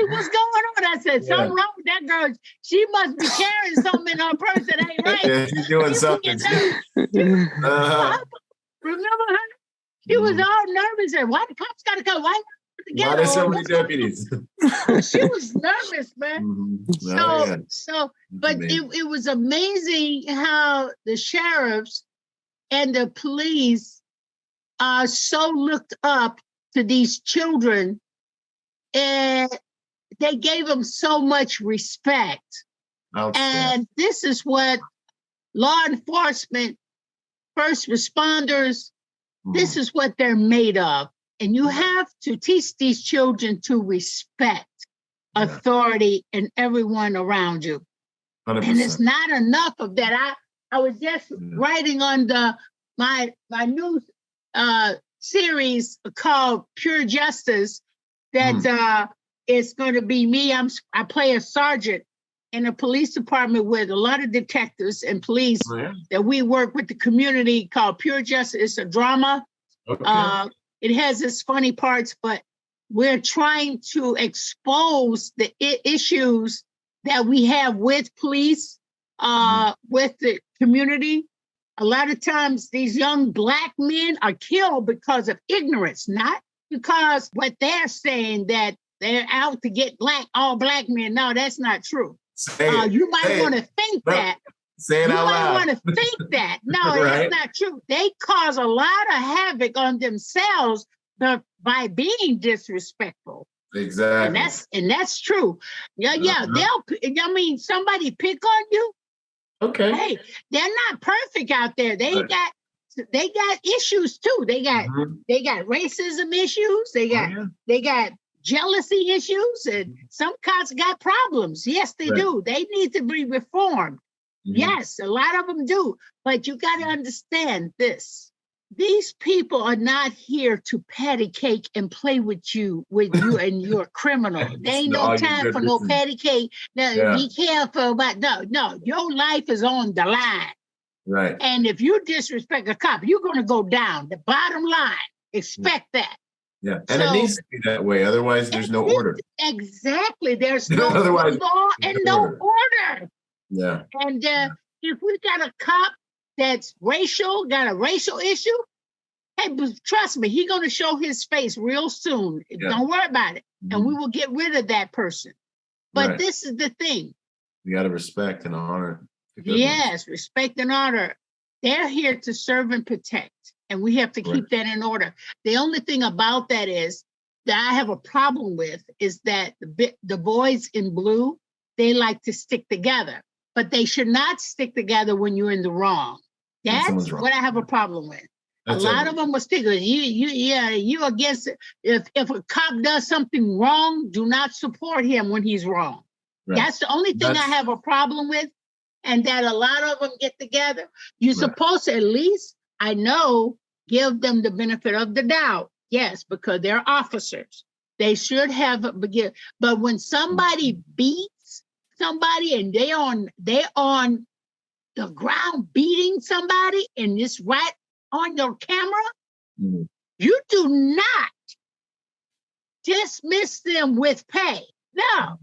what's going on? I said, something wrong with that girl. She must be carrying something in her purse that ain't right. Yeah, she's doing something. Remember her? She was all nervous. And why the cops got to come? Why together? Why there's so many deputies? She was nervous, man. But it was amazing how the sheriffs and the police so looked up to these children, and they gave them so much respect. And this is what law enforcement, first responders, this is what they're made of. And you have to teach these children to respect authority and everyone around you. 100%. And it's not enough of that. I was just writing on my new series called Pure Justice that is going to be me. I play a sergeant in a police department with a lot of detectives and police that we work with the community, called Pure Justice. It's a drama. Okay. It has its funny parts, but we're trying to expose the issues that we have with police, with the community. A lot of times these young Black men are killed because of ignorance, not because what they're saying that they're out to get all Black men. No, that's not true. You might want to think that. Say it out loud. You might want to think that. No, that's not true. They cause a lot of havoc on themselves by being disrespectful. Exactly. And that's true. Somebody pick on you. Okay. Hey, they're not perfect out there. They got issues too. They got racism issues. They got jealousy issues, and some cops got problems. Yes, they do. They need to be reformed. Yes, a lot of them do. But you got to understand this. These people are not here to patty cake and play with you and your criminal. There ain't no time for no patty cake. Now, be careful about no. Your life is on the line. Right. And if you disrespect a cop, you're going to go down. The bottom line, expect that. Yeah, and it needs to be that way. Otherwise, there's no order. Exactly. There's no Otherwise, law and no order. Yeah. And if we got a cop that's got a racial issue, hey, but trust me, he's going to show his face real soon. Yeah. Don't worry about it. And we will get rid of that person. But this is the thing. You got to respect and honor. Yes, respect and honor. They're here to serve and protect. And we have to keep that in order. The only thing about that is that I have a problem with is that the boys in blue, they like to stick together. But they should not stick together when you're in the wrong. That's what I have a problem with. That's a lot of them will stick with you against it. If a cop does something wrong, do not support him when he's wrong. Right. That's the only thing I have a problem with. And that a lot of them get together. You're supposed to at least, I know, give them the benefit of the doubt. Yes, because they're officers. They should have but when somebody beats somebody and they're on the ground beating somebody and it's right on your camera, you do not dismiss them with pay. No.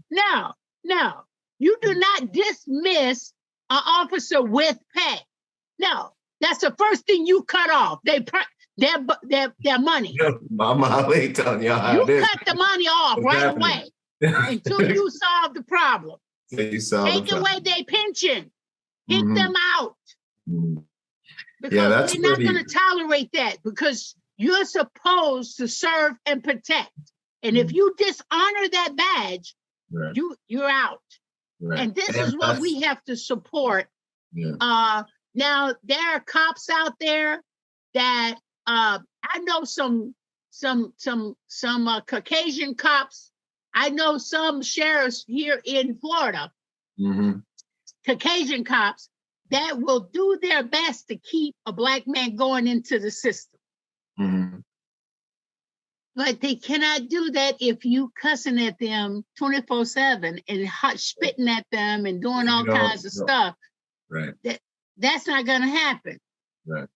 You do not dismiss an officer with pay. No, that's the first thing you cut off. Their money. Mama Ali telling y'all how it is. You cut the money off away until you solve the problem. Take away their pension. Kick them out. Because we're not going to tolerate that because you're supposed to serve and protect. And if you dishonor that badge, you're out. Right. And this is what we have to support. Yeah. Now there are cops out there that I know some Caucasian cops. I know some sheriffs here in Florida, Caucasian cops that will do their best to keep a Black man going into the system. But they cannot do that if you cussing at them 24/7 and spitting at them and doing all kinds of stuff. Right. That's not going to happen. Right.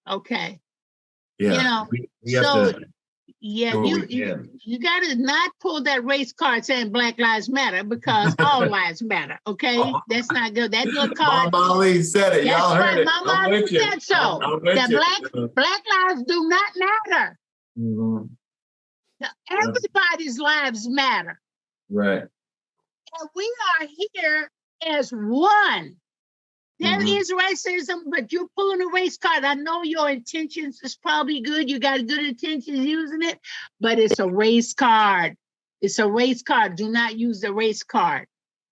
Okay. Yeah. You got to not pull that race card saying Black Lives Matter because all lives matter. Okay. That's not good. That little card. Mama Ali said it. Y'all heard it. Mama Ali said so. That black lives do not matter. Everybody's lives matter. Right. And we are here as one. There is racism, but you're pulling a race card. I know your intentions is probably good. You got good intentions using it, but it's a race card. It's a race card. Do not use the race card.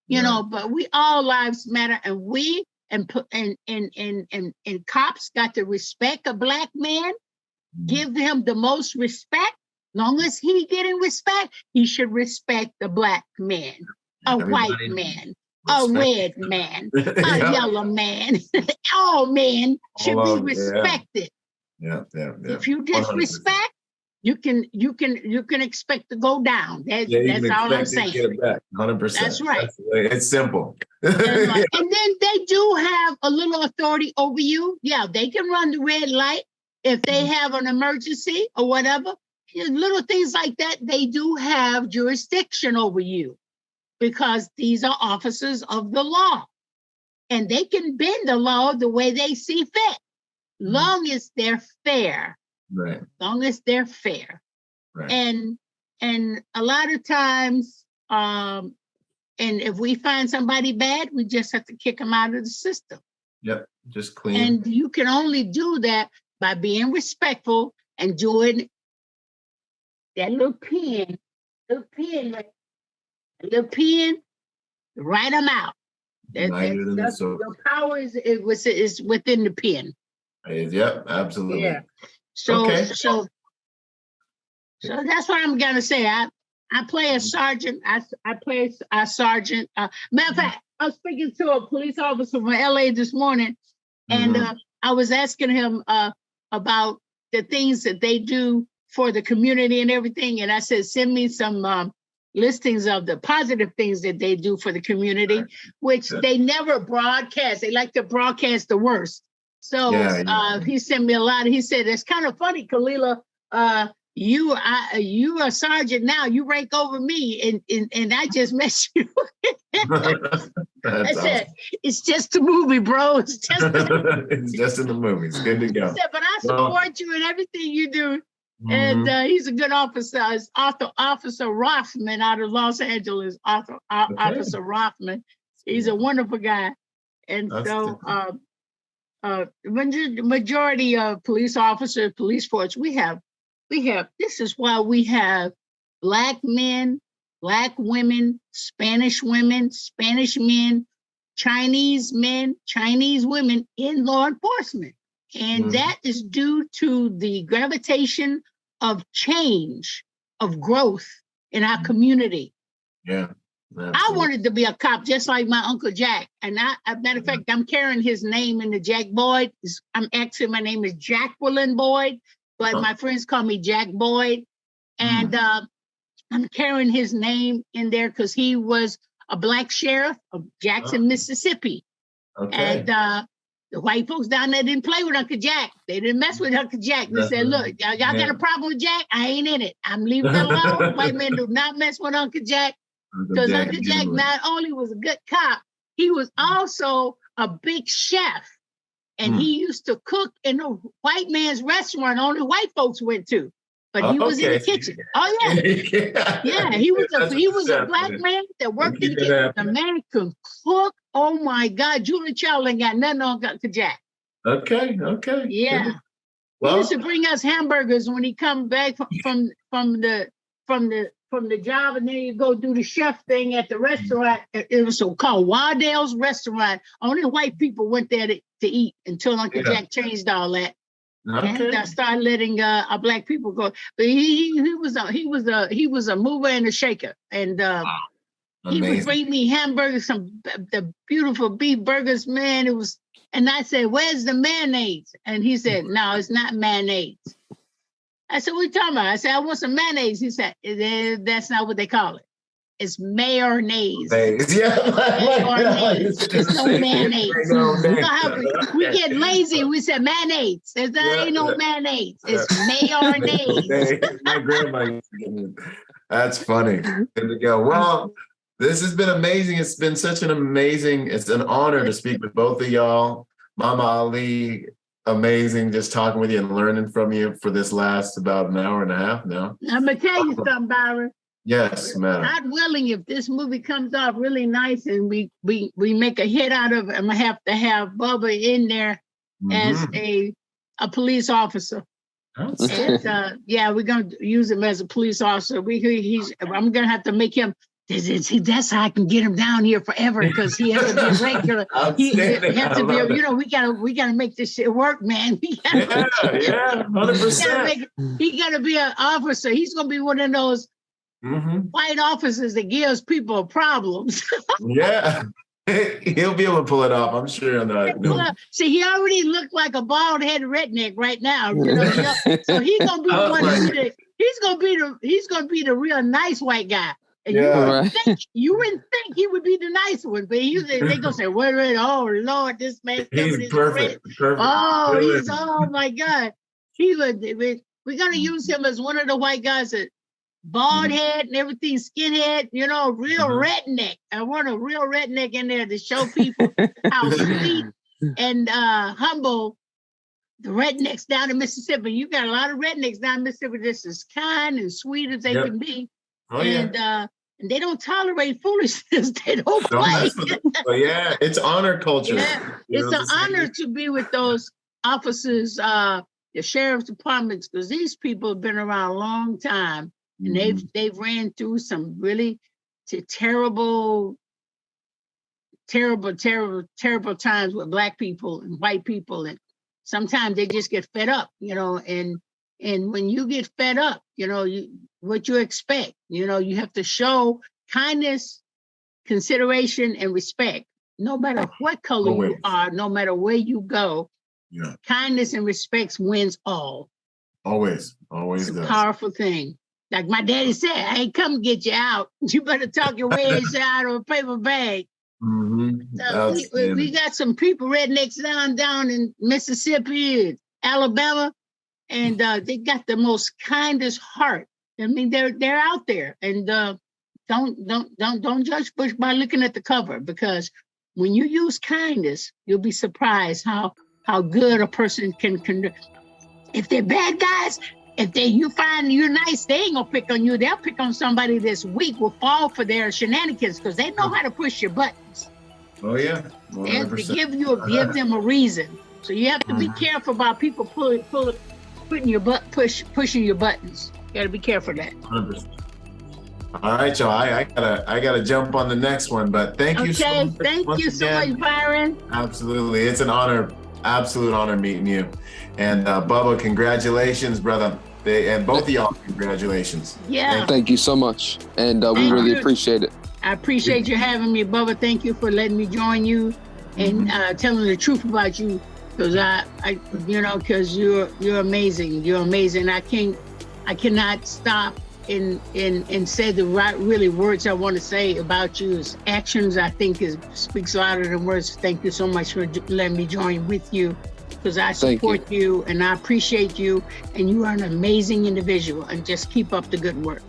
You know, but we all lives matter, and we and cops got to respect a Black man, give him the most respect. Long as he getting respect, he should respect the Black man, a white man, a red man, a yellow man. All men should be respected. Yeah. If you disrespect, you can expect to go down. That's all I'm saying. Get it back, 100%. That's right. It's simple. And then they do have a little authority over you. Yeah, they can run the red light if they have an emergency or whatever. Little things like that, they do have jurisdiction over you because these are officers of the law and they can bend the law the way they see fit, long as they're fair. Right. Long as they're fair. Right. And a lot of times, and if we find somebody bad, we just have to kick them out of the system. Yep, just clean. And you can only do that by being respectful and doing that little pen, write them out. The power is within the pen. Yep, absolutely. Yeah. So that's what I'm gonna say. I play a sergeant. I play a sergeant. Matter of fact, I was speaking to a police officer from LA this morning, and I was asking him about the things that they do for the community and everything. And I said, send me some listings of the positive things that they do for the community, which they never broadcast. They like to broadcast the worst. So he sent me a lot. He said, it's kind of funny, Khalilah. you are sergeant now. You rank over me, and I just met you. I said, it's just a movie, bro. It's just it's just in the movies. Good to go. I said, but I support you in everything you do. And He's a good officer. It's Officer Rothman out of Los Angeles. Officer Rothman. He's a wonderful guy. And majority of police officers, police force, we have. This is why we have Black men, Black women, Spanish men, Chinese men, Chinese women in law enforcement. And that is due to the gravitation of change, of growth in our community. Yeah. Absolutely. I wanted to be a cop just like my Uncle Jack. And matter of fact, I'm carrying his name in the Jack Boyd. My name is Jacqueline Boyd, but my friends call me Jack Boyd. And I'm carrying his name in there because he was a Black sheriff of Jackson, Mississippi. Okay. And the white folks down there didn't play with Uncle Jack. They didn't mess with Uncle Jack. They said, look, y'all got a problem with Jack? I ain't in it. I'm leaving it alone. White men do not mess with Uncle Jack. Because Uncle Jack not only was a good cop, he was also a big chef. And he used to cook in a white man's restaurant only white folks went to. But he was in the kitchen. Oh, yeah. Yeah, he was a Black man that worked in the kitchen. The man could cook. Oh, my God. Julie Child ain't got nothing on Uncle Jack. Okay. Yeah. Well, he used to bring us hamburgers when he come back from the job, and then you go do the chef thing at the restaurant. It was so-called Waddell's Restaurant. Only white people went there to eat until Uncle Jack changed all that. Okay. And I started letting our Black people go. But he was a mover and a shaker, and he would bring me hamburgers, the beautiful beef burgers, man. It was, and I said, "Where's the mayonnaise?" And he said, "No, it's not mayonnaise." I said, "What are you talking about?" I said, "I want some mayonnaise." He said, "That's not what they call it. It's mayonnaise." Yeah, mayonnaise. It's no mayonnaise. You know how we get lazy. We say mayonnaise. There ain't no mayonnaise. It's mayonnaise. My grandma. That's funny. Good to go. Well, this has been amazing. It's been it's an honor to speak with both of y'all. Mama Ali, amazing just talking with you and learning from you for this last about an hour and a half now. I'm going to tell you something, Byron. Yes, ma'am. God willing, if this movie comes off really nice and we make a hit out of it, I'm going to have Bubba in there as a police officer. And, we're going to use him as a police officer. I'm going to have to make him. That's how I can get him down here forever, because he has to be a regular. He has to be. We gotta make this shit work, man. 100%. He gotta be an officer. He's gonna be one of those white officers that gives people problems. Yeah. He'll be able to pull it off, I'm sure. See, he already looked like a bald-headed redneck right now. So he's gonna be the one. He's gonna be the real nice white guy. And you wouldn't think he would be the nice one, but they gonna say, "Oh Lord, this man." He's perfect. Oh my God, we're gonna use him as one of the white guys that bald head and everything, skinhead, real redneck. I want a real redneck in there to show people how sweet and humble the rednecks down in Mississippi. You got a lot of rednecks down in Mississippi that's as kind and sweet as they can be. And they don't tolerate foolishness. They don't play. It's honor culture. Yeah. It's an honor to be with those officers, the sheriff's departments, because these people have been around a long time, and they've ran through some really terrible times with Black people and white people, and sometimes they just get fed up, And when you get fed up, what you expect, you have to show kindness, consideration, and respect, no matter what color you are, no matter where you go. Yeah. Kindness and respect wins all. Always it's a powerful thing. Like my daddy said, I ain't come get you out. You better talk your way out of a paper bag. So we got some people, rednecks down in Mississippi and Alabama. and they got the most kindest heart. I mean, they're out there, and don't judge books by looking at the cover, because when you use kindness, you'll be surprised how good a person can. If they're bad guys, you find you're nice, they ain't gonna pick on you. They'll pick on somebody that's weak, will fall for their shenanigans, because they know how to push your buttons. Oh yeah, 100%. They have to give them a reason. So you have to be careful about people pushing your buttons. You gotta be careful of that. 100%. All right, y'all. I gotta jump on the next one, but thank you so much. Thank you so much, Byron. Absolutely, it's an honor, absolute honor meeting you. And Bubba, congratulations, brother. And both of y'all, congratulations. Yeah. Thank you so much, and we really appreciate it. I appreciate you having me, Bubba. Thank you for letting me join you and telling the truth about you, because because you're amazing. You're amazing. I cannot stop and say the right really words I want to say about you. Is actions, I think, speaks louder than words. Thank you so much for letting me join with you, because I support you and I appreciate you, and you are an amazing individual, and just keep up the good work.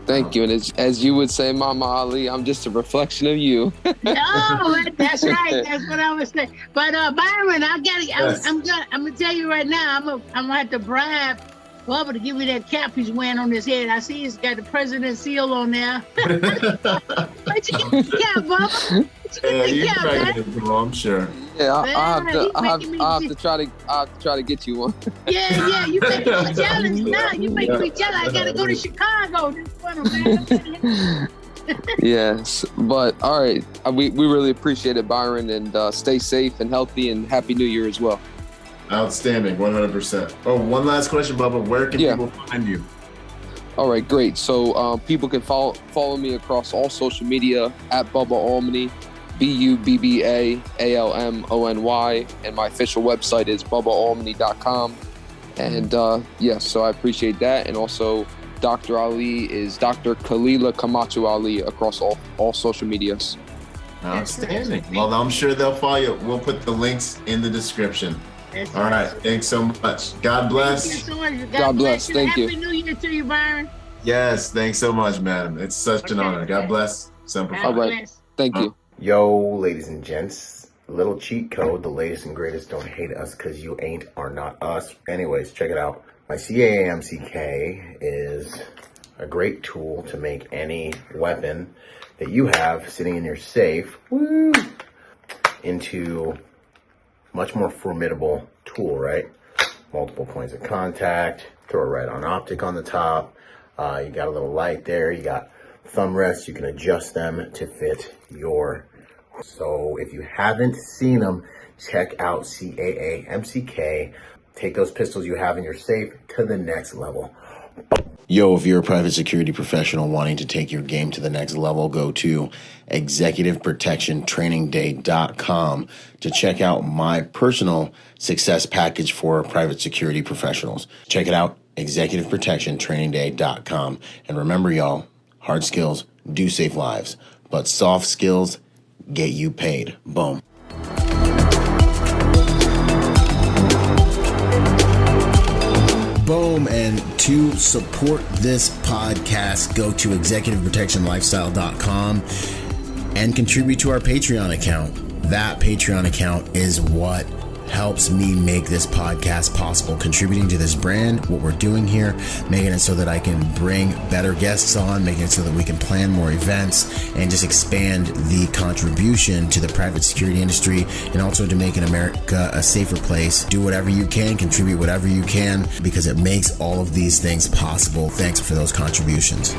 Thank you. And as you would say, Mama Ali, I'm just a reflection of you. Oh, that's right. That's what I was saying. But Byron, I'm gonna tell you right now, I'm gonna have to bribe Bubba to give me that cap he's wearing on his head. I see he's got the president's seal on there. Where'd you get the cap, Bubba? Yeah, you can get it, I'm sure. Yeah, I'll have to try to get you one. Yeah, you making me jealous now. You making me jealous. I gotta go to Chicago this winter, man. Yes, but all right, we really appreciate it, Byron, and stay safe and healthy, and Happy New Year as well. Outstanding, 100%. Oh, one last question, Bubba. Where can people find you? All right, great. So people can follow me across all social media at Bubba Almony, BUBBA ALMONY, and my official website is BubbaAlmony.com. And so I appreciate that. And also, Dr. Ali is Dr. Khalilah Camacho-Ali across all social medias. Outstanding. Well, I'm sure they'll follow you. We'll put the links in the description. All right. Thanks so much. God bless. Thank you so much. God bless. Thank you. Happy New Year to you, Byron. Yes. Thanks so much, madam. It's such an honor. God bless. All right. Thank you. Yo, ladies and gents, a little cheat code. The latest and greatest. Don't hate us because you are not us. Anyways, check it out. My CAAMCK is a great tool to make any weapon that you have sitting in your safe into much more formidable tool, right? Multiple points of contact, throw a right-on optic on the top. You got a little light there. You got thumb rests. You can adjust them to fit your. So if you haven't seen them, check out CAAMCK. Take those pistols you have in your safe to the next level. Yo, if you're a private security professional wanting to take your game to the next level, go to executiveprotectiontrainingday.com to check out my personal success package for private security professionals. Check it out, executiveprotectiontrainingday.com. And remember, y'all, hard skills do save lives, but soft skills get you paid. Boom. Boom. And to support this podcast, go to executiveprotectionlifestyle.com and contribute to our Patreon account. That Patreon account is what helps me make this podcast possible, contributing to this brand, what we're doing here, making it so that I can bring better guests on, making it so that we can plan more events and just expand the contribution to the private security industry, and also to making America a safer place. Do whatever you can, contribute whatever you can, because it makes all of these things possible. Thanks for those contributions.